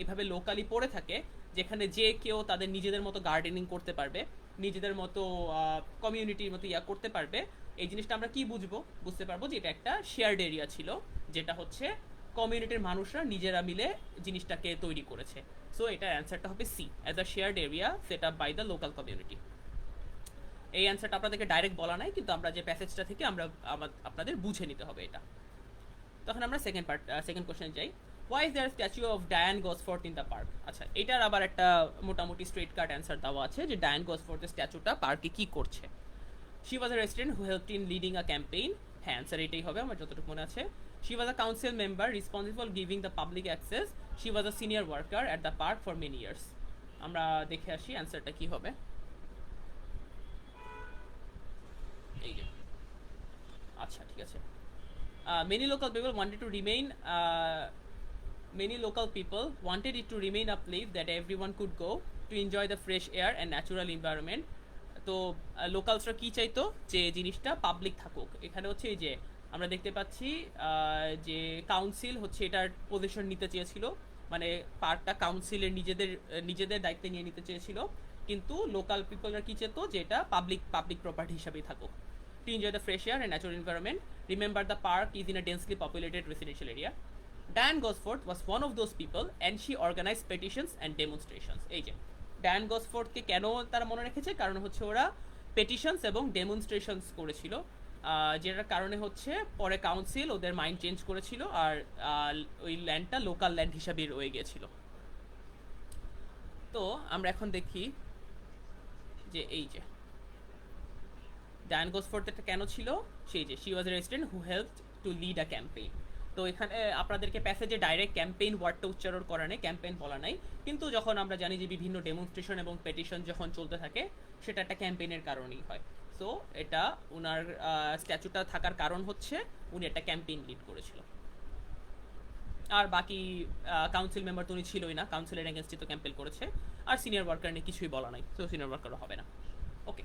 এভাবে লোকালি পড়ে থাকে যেখানে যে কেউ তাদের নিজেদের মতো গার্ডেনিং করতে পারবে, নিজেদের মতো কমিউনিটির মতো করতে পারবে, এই জিনিসটা আমরা কি বুঝতে পারবো যে এটা একটা শেয়ার্ড এরিয়া ছিল, যেটা হচ্ছে কমিউনিটির মানুষরা নিজেরা মিলে জিনিসটাকে তৈরি করেছে। সো এটার অ্যান্সারটা হবে C, as a shared area set up by the local community. এই অ্যান্সারটা আপনাদেরকে ডাইরেক্ট বলা নাই, কিন্তু আমরা যে প্যাসেজটা থেকে আমরা আপনাদের বুঝে নিতে হবে এটা। তখন আমরা সেকেন্ড কোশ্চেন যাই। Why is there a statue of Diane Gosforth in the park? আচ্ছা, এটার আবার একটা মোটামুটি স্ট্রেট কাট অ্যান্সার দেওয়া আছে যে ডায়ান গসফোর্থের স্ট্যাচুটা পার্কে কি করছে। She was a resident who helped in leading a campaign. হ্যাঁ, অ্যান্সার এটাই হবে আমার যতটুকু মনে আছে। She was a council member responsible for giving the public access. She was a senior worker at the park for many years. আমরা দেখে আসি অ্যান্সারটা কি হবে। এই যে আচ্ছা ঠিক আছে। Many local people wanted it to remain a place that everyone could go to enjoy the fresh air and natural environment. তো লোকালসরা কি চাইতো যে জিনিসটা পাবলিক থাকুক। এখানে হচ্ছে এই যে আমরা দেখতে পাচ্ছি যে কাউন্সিল হচ্ছে এটার পজিশন নিতে চেয়েছিল, মানে পার্কটা কাউন্সিলের নিজেদের দায়িত্বে নিয়ে নিতে চেয়েছিল, কিন্তু লোকাল পিপলরা কি চেত যে এটা পাবলিক প্রপার্টি হিসাবেই থাকুক। To enjoy the fresh air and natural environment, remember the park is in a densely populated residential area. Diane Gosforth was one of those people and she organized petitions and demonstrations. এই যে ডায়ান গসফোর্থকে কেন তারা মনে রেখেছে, কারণ হচ্ছে ওরা পেটিশনস এবং ডেমনস্ট্রেশনস করেছিল, যেটার কারণে হচ্ছে পরে কাউন্সিল ওদের মাইন্ড চেঞ্জ করেছিল আর ওই ল্যান্ডটা লোকাল ল্যান্ড হিসাবে রয়ে গিয়েছিল। তো আমরা এখন দেখি যে এই যে ডায়ান গসফোর্থ এটা কেন ছিল, সেই যে she was A resident who helped to lead a campaign. তো এখানে আপনাদেরকে প্যাসেজে ডাইরেক্ট ক্যাম্পেইন ওয়ার্ডটা উচ্চারণ করা নেই, ক্যাম্পেইন বলা নাই, কিন্তু যখন আমরা জানি যে বিভিন্ন ডেমনস্ট্রেশন এবং পেটিশন যখন চলতে থাকে সেটা একটা ক্যাম্পেইনের কারণেই হয়। সো এটা ওনার স্ট্যাচুটা থাকার কারণ হচ্ছে উনি একটা ক্যাম্পেইন লিড করেছিল। আর বাকি কাউন্সিল মেম্বার তো উনি ছিলই না, কাউন্সিলের এগেনস্টে তো ক্যাম্পেইন করেছে, আর সিনিয়র ওয়ার্কার নিয়ে কিছুই বলা নাই, সো সিনিয়র ওয়ার্কারও হবে না। Okay,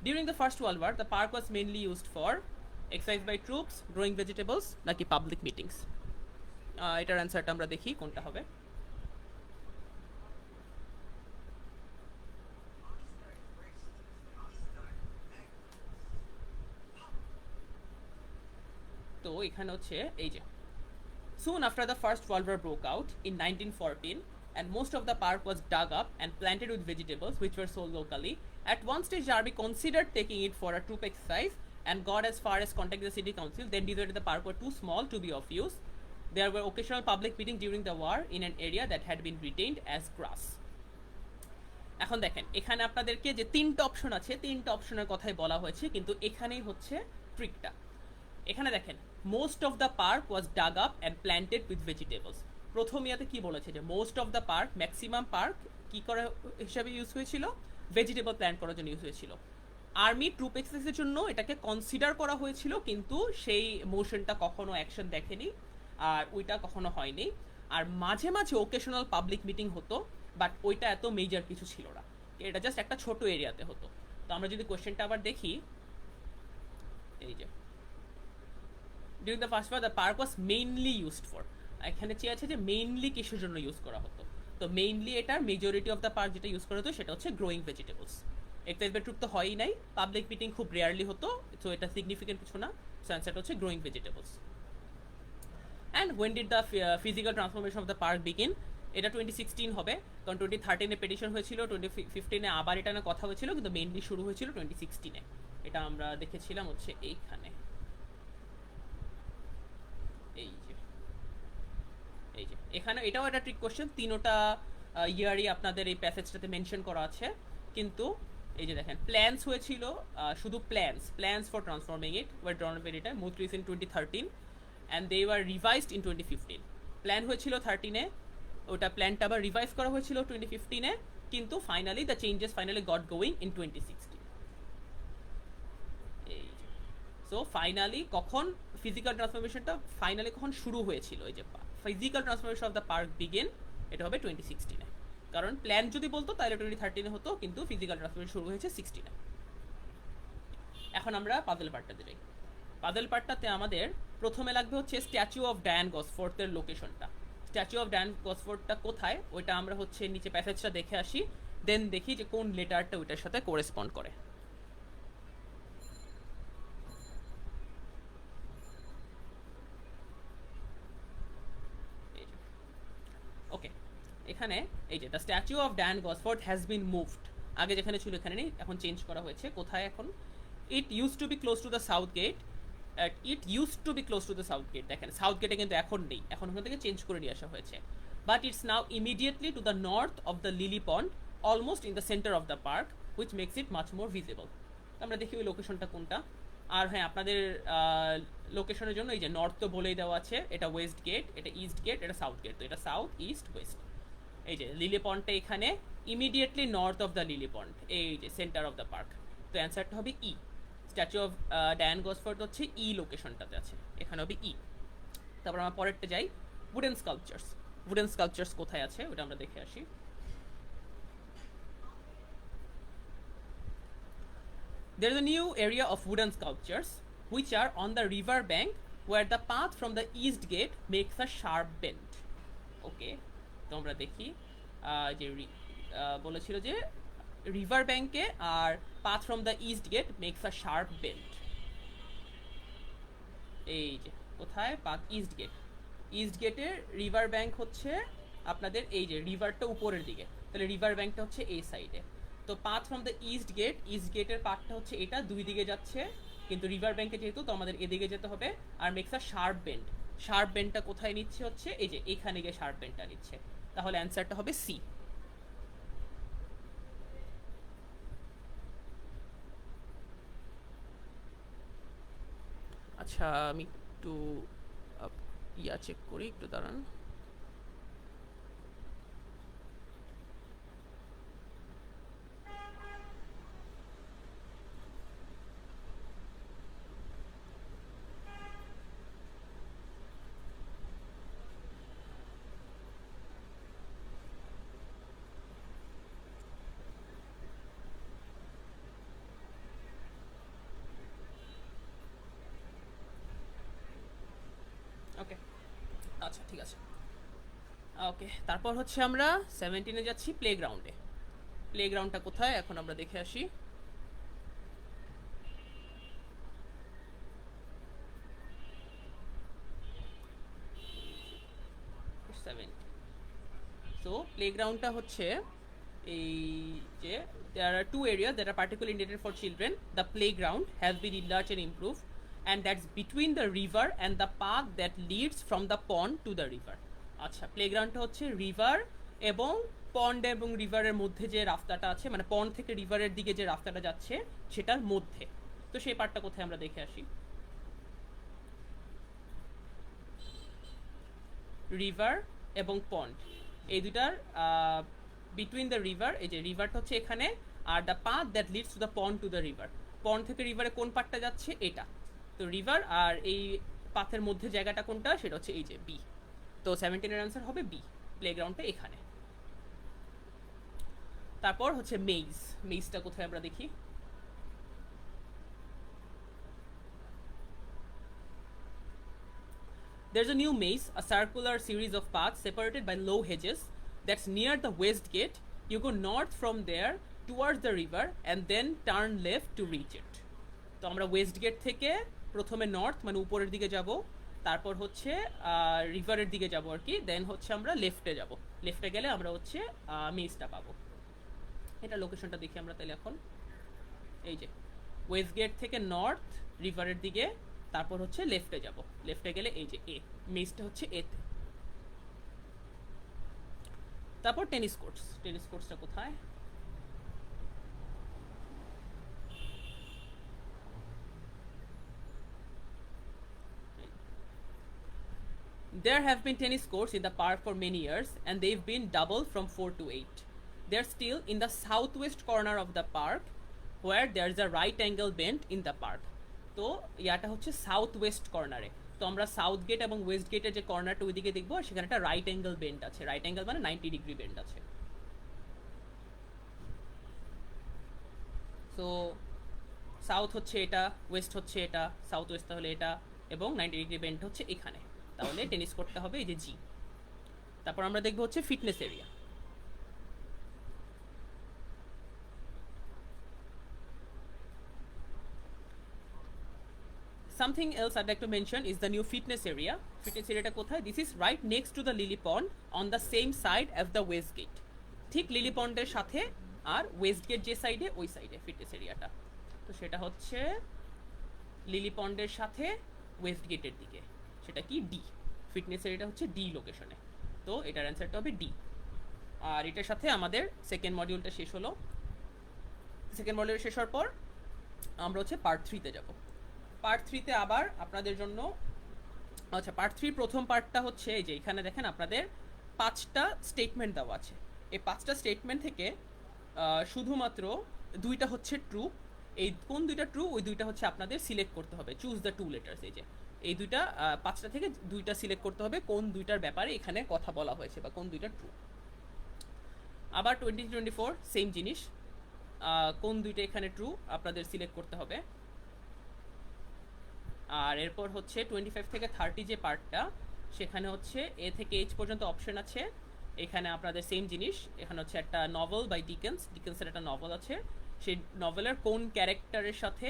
during the first world war the park was mainly used for exercise by troops, growing vegetables, নাকি পাবলিক মিটিংস? এটার অ্যান্সারটা আমরা দেখি কোনটা হবে। তো এখানে হচ্ছে এই যে soon after the First World War broke out in 1914, and most of the park was dug up and planted with vegetables which were sold locally. At one stage, the army considered taking it for a troop exercise and got as far as contacting the city council, then decided the park were too small to be of use. There were occasional public meetings during the war in an area that had been retained as grass. এখন দেখেন এখানে আপনাদেরকে যে তিনটা option আছে, তিনটা অপশনের কথাই বলা হয়েছে, কিন্তু এখানেই হচ্ছে ট্রিকটা। এখানে দেখেন most of the park was dug up and planted with vegetables. প্রথম ইয়াতে কি বলেছে যে most of the park, maximum park কি করা হিসাবে ইউজ হয়েছিল, ভেজিটেবল প্ল্যান্ট করার জন্য ইউজ হয়েছিল। আর্মি ট্রুপ এক্সারসাইজের জন্য এটাকে কনসিডার করা হয়েছিল, কিন্তু সেই মোশনটা কখনো অ্যাকশন দেখেনি আর ওইটা কখনো হয়নি। আর মাঝে মাঝে ওকেশনাল পাবলিক মিটিং হতো, বাট ওইটা এত মেজর কিছু ছিল না, এটা জাস্ট একটা ছোট এরিয়াতে হতো। তো আমরা যদি কোয়েশ্চেনটা আবার দেখি, এই যে during the first war the park was mainly used for, এখানে চেয়ে আছে যে মেইনলি কিসের জন্য ইউজ করা হতো। তো মেইনলি এটার মেজরিটি অফ দ্য পার্ক যেটা ইউজ করা হতো সেটা হচ্ছে গ্রোয়িং ভেজিটেবলস। এক্সাইজমেন্ট ট্রুপ তো হয়ই নাই, পাবলিক মিটিং খুব রেয়ারলি হতো, সো এটা সিগনিফিকেন্ট কিছু না। সো অ্যান্সারটা হচ্ছে growing vegetables. And when did the physical transformation of the park begin, এটা 2016 হবে, কারণ 2013-এ পেটিশন হয়েছিল, 2015-এ আবার এটা না কথা হয়েছিল, কিন্তু মেইনলি শুরু হয়েছিল 2016-এ। এটা আমরা দেখেছিলাম হচ্ছে এইখানে, এই যে এই যে এখানে এটাও একটা ট্রিক কোশ্চেন, তিনোটা ইয়ারই আপনাদের এই প্যাসেজটাতে মেনশন করা আছে। কিন্তু এই যে দেখেন প্ল্যান্স হয়েছিল, শুধু plans for transforming it were drawn up এটা most recent 2013 and they were revised in 2015। Plan হয়েছিল 13-এ, ওটা প্ল্যানটা আবার রিভাইজ করা হয়েছিল 2015-এ, কিন্তু finally the changes finally goat going in 2016। এই যে সো ফাইনালি কখন ফিজিক্যাল ট্রান্সফরমেশনটা ফাইনালি কখন শুরু হয়েছিল, এই যে physical transformation of the park begin, এটা হবে 2016-এ। কারণ প্ল্যান যদি বলতো তাহলে 2013-এ হতো, কিন্তু ফিজিক্যাল ট্রান্সফরমেশন শুরু হয়েছে 16-এ। এখন আমরা পাজল পার্টটাতে যাই। পাজল পার্টটাতে আমাদের প্রথমে লাগবে হচ্ছে স্ট্যাচু অফ ডায়ান গসফোর্থের লোকেশনটা। স্ট্যাচু অফ ডায়ান গসফোর্থটা কোথায়, ওইটা আমরা হচ্ছে নিচে প্যাসেজটা দেখে আসি, দেন দেখি যে কোন লেটারটা ওইটার সাথে কোরেসপন্ড করে। ওকে, এখানে এই যে the statue of Diane Gosforth has been moved, আগে যেখানে ছিল এখানে নেই, এখন চেঞ্জ করা হয়েছে। কোথায় এখন? It use to be close to the south gate, দেখেন সাউথ গেটে কিন্তু এখন নেই, এখন ওখান থেকে চেঞ্জ করে নিয়ে আসা হয়েছে। But it's now immediately to the north of the lily pond, almost in the centre of the park, which makes it much more visible. আমরা দেখি ওই লোকেশনটা কোনটা। আর হ্যাঁ, আপনাদের লোকেশনের জন্য এই যে নর্থ তো বলেই দেওয়া আছে, এটা ওয়েস্ট গেট, এটা ইস্ট গেট, এটা সাউথ গেট, তো এটা সাউথ ইস্ট ওয়েস্ট। এই যে লিলি পন্ডটা এখানে immediately north of the lily pond, এই যে সেন্টার অফ দ্য পার্ক। তো অ্যান্সারটা হবে ই। স্ট্যাচু অফ ডায়ান গসফোর্থ হচ্ছে ই লোকেশনটাতে আছে, এখানে হবে ই। তারপর আমরা পরেরটা যাই, উডেন স্কাল্পচার্স কোথায় আছে ওটা আমরা দেখে আসি। There is a new area of wooden sculptures which are on the river bank where the path from the east gate makes a sharp bend. ওকে, তো আমরা দেখি যে বলেছিল যে রিভার ব্যাংকে আর path from the east gate makes a sharp bend. এই যে কোথায় পাথ, ইস্ট গেটের রিভার ব্যাংক হচ্ছে আপনাদের এই যে রিভারটা উপরের দিকে, তাহলে রিভার ব্যাংকটা হচ্ছে এই সাইডে। তো পাথ ফ্রম দ্য ইস্ট গেটের পাথটা হচ্ছে এটা, দুই দিকে যাচ্ছে, কিন্তু রিভার ব্যাংকে যেহেতু তো আমাদের এদিকে যেতে হবে। আর মেক্স আ শার্প বেন্ডটা কোথায় নিচ্ছে হচ্ছে এই যে এখানে গিয়ে শার্প বেন্ডটা নিচ্ছে, তাহলে অ্যান্সারটা হবে সি। আচ্ছা, আমি একটু চেক করি, একটু দাঁড়ান। ওকে, আচ্ছা ঠিক ঠিক আছে। ওকে, তারপর হচ্ছে আমরা 17-এ যাচ্ছি প্লেগ্রাউন্ডে। প্লেগ্রাউন্ডটা কোথায় এখন আমরা দেখে আসি। সো প্লেগ্রাউন্ডটা হচ্ছে এই যে there are two areas that are particularly intended for children. The playground has been enlarged and improved, and that's between the river and the path that leads from the pond to the river. আচ্ছা, প্লেগ্রাউন্ডটা হচ্ছে river এবং পন্ড এবং রিভারের মধ্যে যে রাস্তাটা আছে, মানে পন্ড থেকে রিভারের দিকে যে রাস্তাটা যাচ্ছে সেটার মধ্যে। তো সেই পার্টটা কোথায় আমরা দেখে আসি। রিভার এবং পন্ড এই দুটার বিটুইন দ্য রিভার, এই যে রিভারটা হচ্ছে এখানে, আর the path that leads to the pond to the river. Pond থেকে রিভারে কোন পার্টটা যাচ্ছে, এটা। তো রিভার আর এই পাথের মধ্যে জায়গাটা কোনটা, সেটা হচ্ছে এই যে বি। তো 17-এর আনসার হবে বি, প্লেগ্রাউন্ডটা এখানে। তারপর হচ্ছে মেইজ। মেইজটা কোথায় আমরা দেখি। There's a new maze, a circular series of paths separated by low hedges that's near the west gate. You go north from there towards the river and then turn left to reach it. তো আমরা West gate থেকে প্রথমে north মানে উপরের দিকে যাব, তারপর হচ্ছে রিভারের দিকে যাব আর কি, দেন হচ্ছে আমরা লেফটে যাব। লেফটে গেলে আমরা হচ্ছে মেজটা পাবো। এটা লোকেশনটা দেখি আমরা তাহলে এখন। এই যে ওয়েস্ট গেট থেকে নর্থ রিভারের দিকে, তারপর হচ্ছে লেফটে যাব। লেফটে গেলে এই যে এ, মেজটা হচ্ছে এতে। তারপর টেনিস কোর্টস। টেনিস কোর্টসটা কোথায়। There have been tennis courts in the park for many years and they've been doubled from 4 to 8. They're still in the southwest corner of the park where there's a right angle bend in the park. তো ইয়াটা হচ্ছে south West কর্নারে। তো আমরা south gate এবং West গেটের যে কর্নারটা ওইদিকে দেখবো, আর সেখানে একটা রাইট অ্যাঙ্গেল বেন্ড আছে। রাইট অ্যাঙ্গেল মানে 90 ডিগ্রি বেন্ড আছে। সো সাউথ হচ্ছে এটা, ওয়েস্ট হচ্ছে এটা, সাউথ ওয়েস্ট তাহলে এটা, এবং 90 ডিগ্রি বেন্ড হচ্ছে এখানে। তাহলে টেনিস করতে হবে এই যে জি। তারপর আমরা দেখবো হচ্ছে fitness area. Something else I'd like to mention is the new fitness area. Fitness area কোথায়? This is right next to the lily pond on the same side as the west gate. ঠিক lily পন্ডের সাথে, আর West gate যে সাইডে ওই সাইডে fitness এরিয়াটা। তো সেটা হচ্ছে লিলি পন্ডের সাথে ওয়েস্ট গেটের দিকে, সেটা কি ডি। ফিটনেস এরিয়াটা হচ্ছে ডি লোকেশনে। তো এটার অ্যান্সারটা হবে ডি। আর এটার সাথে আমাদের সেকেন্ড মডিউলটা শেষ হলো। সেকেন্ড মডিউল শেষ হওয়ার পর আমরা হচ্ছে পার্ট 3-তে যাব। পার্ট 3-তে আবার আপনাদের জন্য, আচ্ছা পার্ট 3 প্রথম পার্টটা হচ্ছে এই যে এখানে দেখেন আপনাদের 5টা স্টেটমেন্ট দেওয়া আছে। এই 5টা স্টেটমেন্ট থেকে শুধুমাত্র 2টা হচ্ছে ট্রু। এই কোন 2টা ট্রু, ওই 2টা হচ্ছে আপনাদের সিলেক্ট করতে হবে। Choose the 2 letters. এই যে এই 2টা 5টা থেকে 2টা সিলেক্ট করতে হবে কোন 2টার ব্যাপারে এখানে কথা বলা হয়েছে বা কোন 2টা ট্রু। আবার 20-24 সেম জিনিস, কোন 2টা এখানে ট্রু আপনাদের সিলেক্ট করতে হবে। আর এরপর হচ্ছে 25 থেকে 30 যে পার্টটা, সেখানে হচ্ছে এ থেকে এইচ পর্যন্ত অপশন আছে। এখানে আপনাদের সেম জিনিস, এখানে হচ্ছে একটা নভেল বাই ডিকেন্সের একটা নভেল আছে। সেই নভেলের কোন ক্যারেক্টারের সাথে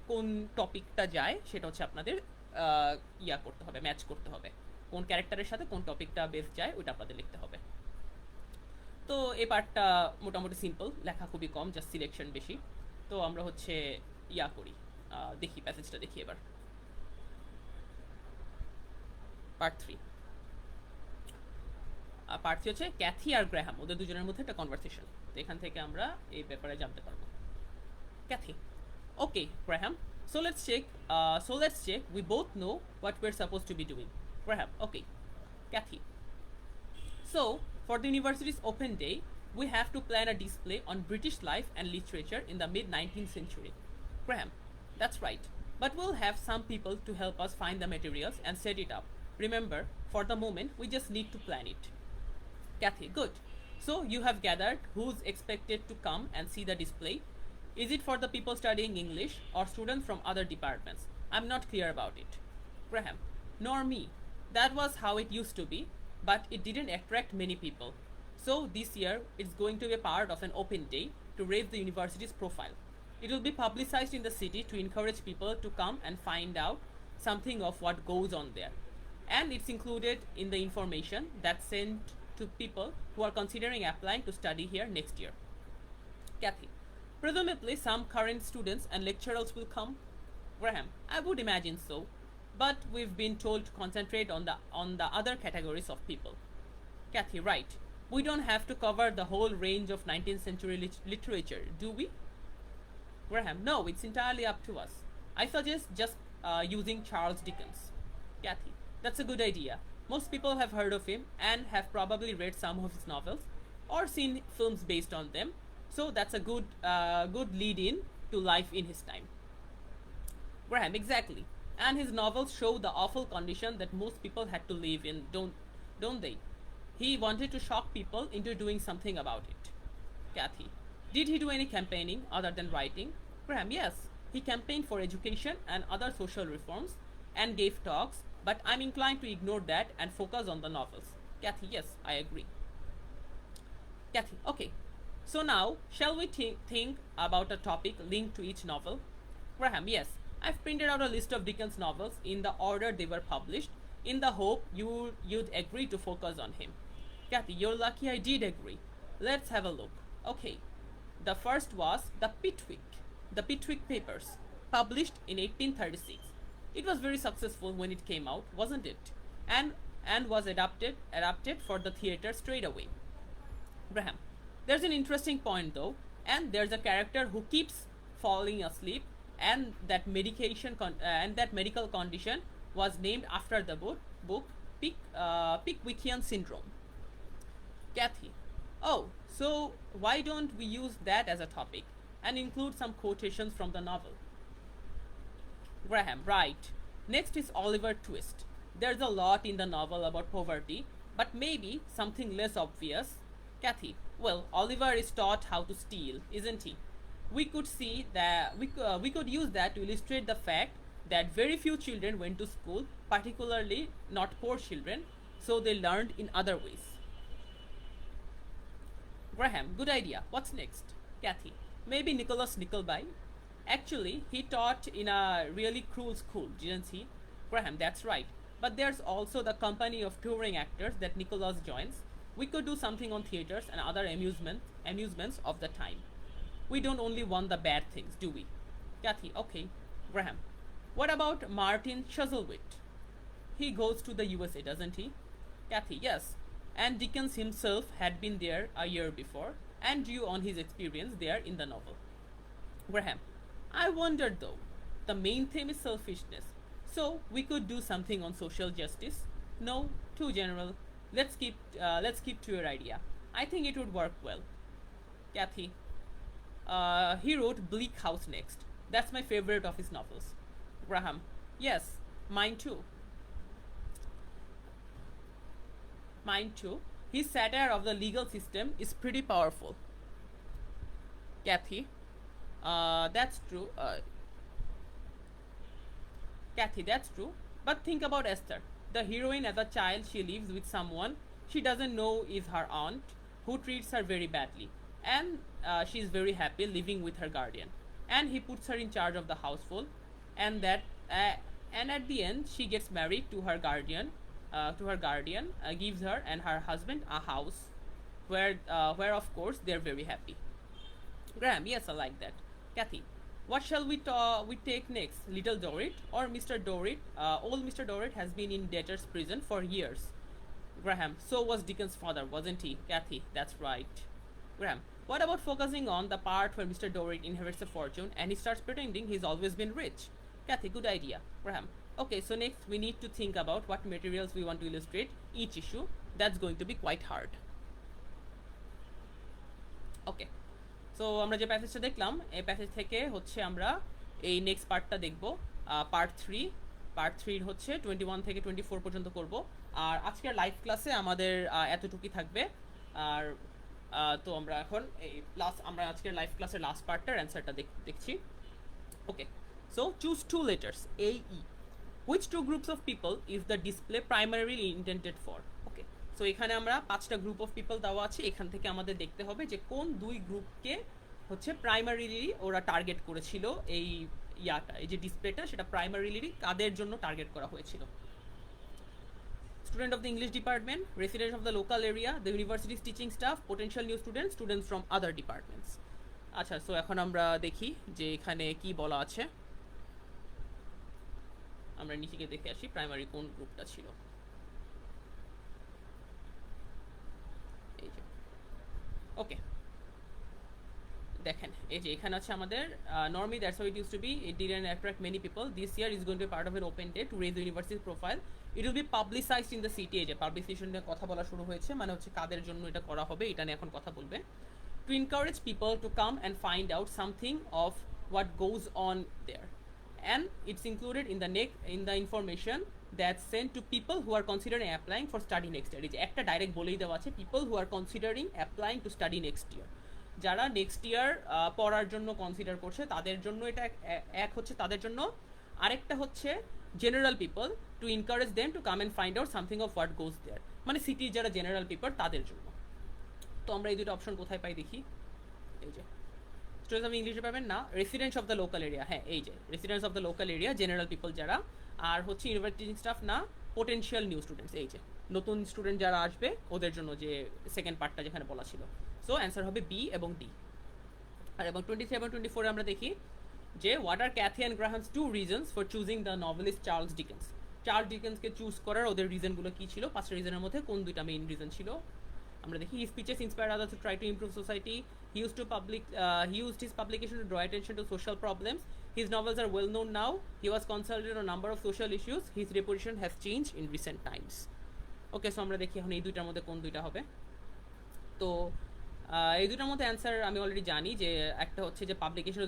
কোন টপিকটা যায় সেটা হচ্ছে আপনাদের ইয়া করতে হবে, ম্যাচ করতে হবে। কোন ক্যারেক্টারের সাথে কোন টপিকটা বেস যায় ওইটা আপনাদের লিখতে হবে। তো এই পার্টটা মোটামুটি সিম্পল, লেখা খুবই কম, জাস্ট সিলেকশন বেশি। তো আমরা হচ্ছে ইয়া করি, দেখি প্যাসেজটা দেখি এবার। পার্ট 3 হচ্ছে ক্যাথি আর গ্রাহাম, ওদের দুজনের মধ্যে একটা কনভারসেশন। তো এখান থেকে আমরা এই ব্যাপারে জানতে পারবো। Cathy: okay Graham, so let's check we both know what we're supposed to be doing. Graham: okay. Kathy: so for the university's open day we have to plan a display on British life and literature in the mid-19th century. Graham: that's right, but we'll have some people to help us find the materials and set it up. Remember, for the moment we just need to plan it. Kathy: good. So you have gathered who's expected to come and see the display. Is it for the people studying English or students from other departments? I'm not clear about it. Graham: nor me. That was how it used to be, but it didn't attract many people. So this year, it's going to be a part of an open day to raise the university's profile. It will be publicized in the city to encourage people to come and find out something of what goes on there. And it's included in the information that's sent to people who are considering applying to study here next year. Kathy, presumably some current students and lecturers will come. Graham, I would imagine so, but we've been told to concentrate on the other categories of people. Kathy, right. We don't have to cover the whole range of 19th century literature, do we? Graham, no, it's entirely up to us. I suggest just using Charles Dickens. Kathy, that's a good idea. Most people have heard of him and have probably read some of his novels or seen films based on them, so that's a good lead in to life in his time. Graham, exactly. And his novels show the awful condition that most people had to live in, don't they? He wanted to shock people into doing something about it. Kathy, did he do any campaigning other than writing? Graham, yes. He campaigned for education and other social reforms and gave talks, but I'm inclined to ignore that and focus on the novels. Kathy, yes, I agree. Kathy, okay. So now, shall we think about a topic linked to each novel? Graham, yes. I've printed out a list of Dickens novels in the order they were published, in the hope you'd agree to focus on him. Kathy, you're lucky I did agree. Let's have a look. Okay. The first was the Pickwick Papers, published in 1836. It was very successful when it came out, wasn't it? And was adapted for the theatre straight away. Graham, there's an interesting point though, and there's a character who keeps falling asleep, and that medical condition was named after the book Pickwickian syndrome. Kathy, oh, so why don't we use that as a topic and include some quotations from the novel? Graham, right. Next is Oliver Twist. There's a lot in the novel about poverty, but maybe something less obvious. Kathy, well, Oliver is taught how to steal, isn't he? We could see that we could use that to illustrate the fact that very few children went to school, particularly not poor children, so they learned in other ways. Graham, good idea. What's next? Kathy, maybe Nicholas Nickleby. Actually, he taught in a really cruel school, didn't he? Graham, that's right. But there's also the company of touring actors that Nicholas joins. We could do something on theaters and other amusements of the time. We don't only want the bad things, do we? Kathy, okay. Graham, what about Martin Chuzzlewit? He goes to the USA, doesn't he? Kathy, yes. And Dickens himself had been there a year before and drew on his experience there in the novel. Graham, I wondered though. The main theme is selfishness. So we could do something on social justice. No, too general. Let's keep to your idea. I think it would work well. Kathy, he wrote Bleak House next. That's my favorite of his novels. Graham, yes, mine too. Mine too. His satire of the legal system is pretty powerful. Kathy, that's true. Kathy, that's true. But think about Esther. The heroine, as a child, she lives with someone she doesn't know is her aunt, who treats her very badly. And she is very happy living with her guardian. And he puts her in charge of the household. And and at the end, she gets married to her guardian. Gives her and her husband a house, where of course they're very happy. Graham, yes, I like that. Kathy, what shall we take next? Little Dorrit or Mr. Dorrit? Old Mr. Dorrit has been in debtor's prison for years. Graham, so was Dickens' father, wasn't he? Kathy, that's right. Graham, what about focusing on the part where Mr. Dorrit inherits a fortune and he starts pretending he's always been rich? Kathy, good idea. Graham, okay, so next we need to think about what materials we want to illustrate each issue. That's going to be quite hard. Okay. So আমরা যে প্যাসেজটা দেখলাম এই passage থেকে হচ্ছে আমরা এই next পার্টটা দেখব পার্ট থ্রির হচ্ছে 21 থেকে 24 পর্যন্ত করব। আর আজকের লাইভ ক্লাসে আমাদের এতটুকুই থাকবে। আর তো আমরা এখন আমরা আজকের লাইভ ক্লাসের লাস্ট পার্টটার অ্যান্সারটা দেখছি। Okay, so choose two letters A E. Which two groups of people is the display primarily intended for. Okay, so এখানে আমরা 5টা গ্রুপ অফ পিপল দেওয়া আছে, এখান থেকে আমাদের দেখতে হবে যে কোন 2 গ্রুপকে হচ্ছে প্রাইমারিলি ওরা টার্গেট করেছিল। এই এই যে ডিসপ্লেটা সেটা প্রাইমারিলি কাদের জন্য টার্গেট করা হয়েছিল। Student of the English department, residents of the local area, the university's teaching staff, potential new students, students from other departments. আচ্ছা, সো এখন আমরা দেখি যে এখানে কি বলা আছে। আমরা নিচে গিয়ে দেখে আসি প্রাইমারি কোন গ্রুপটা ছিল। এই যে ওকে, দেখেন এই যে এখানে আছে আমাদের normally that's how it used to be, it didn't attract many people, this year is going to be part of an open day to raise the university's profile, it will be publicized in the city। এই যে পাবলিসিশন নিয়ে কথা বলা শুরু হয়েছে, মানে হচ্ছে কাদের জন্য এটা করা হবে এটা নিয়ে এখন কথা বলবে। to encourage people to come and find out something of what goes on there, and it's included in the information that's sent to people who are considering applying for study next year। এই যে একটা direct বলেই দেওয়া আছে people who are considering applying to study next year, যারা next year পড়ার জন্য consider করছে তাদের জন্য এটা এক হচ্ছে তাদের জন্য, আরেকটা হচ্ছে general people to encourage them to come and find out something of what goes there, মানে সিটির যারা জেনারেল পিপল তাদের জন্য। তো আমরা এই দুটো অপশন কোথায় পাই দেখি। এই যে স্টুডেন্টস অফ ইংলিশ ডিপার্টমেন্ট না, residents of the local area, হ্যাঁ এই যে residents of the local area general people যারা, আর হচ্ছে ইউনিভার্সিটি স্টাফ না, পোটেনশিয়াল নিউ স্টুডেন্টস, এই যে নতুন স্টুডেন্ট যারা আসবে ওদের জন্য যে সেকেন্ড পার্টটা যেখানে বলা ছিল। সো অ্যান্সার হবে বি এবং ডি। আর এবং 23 এবং 24 আমরা দেখি যে what are Cathy and Graham's two reasons for choosing the novelist Charles Dickens. Charles ডিকেন্সকে চুজ করার ওদের রিজনগুলো কী ছিল, 5টা রিজনের মধ্যে কোন 2টা মেইন রিজন ছিল আমরা দেখি। His speeches inspired others to try to improve society. He used his publication to draw attention to social problems. His novels are well known now. He was consulted on a number of social issues. His reputation has changed in recent times. Okay, so আমরা দেখি এখন এই 2টার মধ্যে কোন 2টা হবে। তো এই 2টার মধ্যে অ্যান্সার আমি অলরেডি জানি যে একটা হচ্ছে যে publication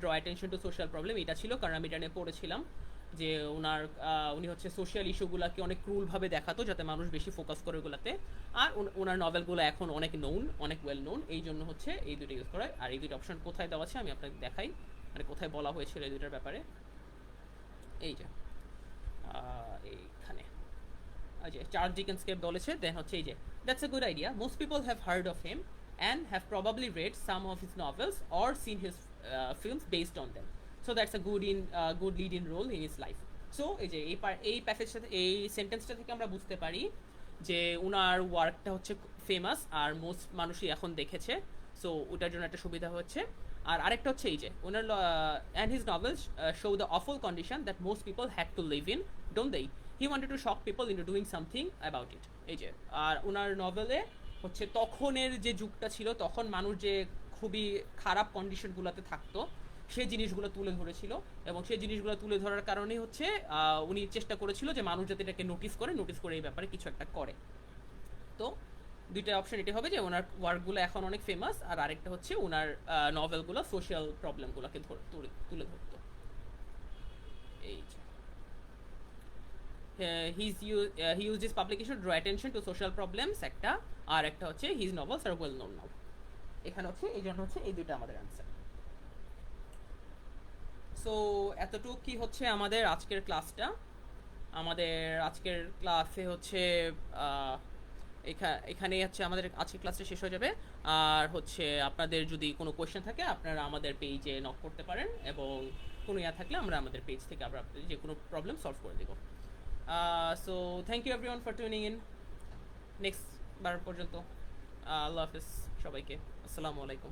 draw attention to social problem, এটা ছিল কারণ আমি এটা নিয়ে পড়েছিলাম যে উনি হচ্ছে সোশ্যাল ইস্যুগুলোকে অনেক ক্রুলভাবে দেখাতো যাতে মানুষ বেশি ফোকাস করে ওগুলোতে। আর ওনার নভেলগুলো এখন অনেক অনেক ওয়েল নোন, এই জন্য হচ্ছে এই 2টা ইউজ করা। আর এই 2টা অপশন কোথায় দেওয়া আছে আমি আপনাকে দেখাই, মানে কোথায় বলা হয়েছিল এই 2টার ব্যাপারে। এই যে এইখানে যে চার্লস ডিকেন্সকে বলেছে, দেন হচ্ছে এই যে that's a good idea, most people have heard of him and have probably read some of his novels or seen his films based on them, so that's a good lead in role in his life. সো এই যে এই প্যাসেজটা, এই সেন্টেন্সটা থেকে আমরা বুঝতে পারি যে ওনার ওয়ার্কটা হচ্ছে ফেমাস আর মোস্ট মানুষই এখন দেখেছে, সো ওটার জন্য একটা সুবিধা হচ্ছে। আর আরেকটা হচ্ছে এই যে ওনার and his novels show the awful condition that most people had to live in, don't they, he wanted to shock people into doing something about it. এই যে আর ওনার নভেলে হচ্ছে তখনের যে যুগটা ছিল, তখন মানুষ যে খুবই খারাপ কন্ডিশনগুলোতে থাকতো সেই জিনিসগুলো তুলে ধরেছিল, এবং সেই জিনিসগুলো তুলে ধরার কারণেই হচ্ছে উনি চেষ্টা করেছিল যে মানুষ যাতে এটাকে নোটিস করে এই ব্যাপারে কিছু একটা করে। তো 2টা অপশন এটা হবে যে ওনার ওয়ার্কগুলো এখন অনেক ফেমাস, আর আরেকটা হচ্ছে ওনার নভেলগুলো সোশ্যাল প্রবলেমগুলোকে তুলে ধরতো। এই যে he used his publication to draw attention to social problems একটা, আর একটা হচ্ছে his novels are well known now। এখানে হচ্ছে এই জন্য হচ্ছে এই 2টা আমাদের অ্যান্সার। সো এতটুকু কি হচ্ছে আমাদের আজকের ক্লাসটা। আমাদের আজকের ক্লাসে হচ্ছে এখানেই হচ্ছে আমাদের আজকের ক্লাসটা শেষ হয়ে যাবে। আর হচ্ছে আপনাদের যদি কোনো কোয়েশ্চেন থাকে আপনারা আমাদের পেজে নক করতে পারেন, এবং কোনো থাকলে আমরা আমাদের পেজ থেকে আমরা যে কোনো প্রবলেম সলভ করে দেবো। So thank you everyone for tuning in. Next বার পর্যন্ত আল্লাহ হাফিজ সবাইকে, আসসালামু আলাইকুম।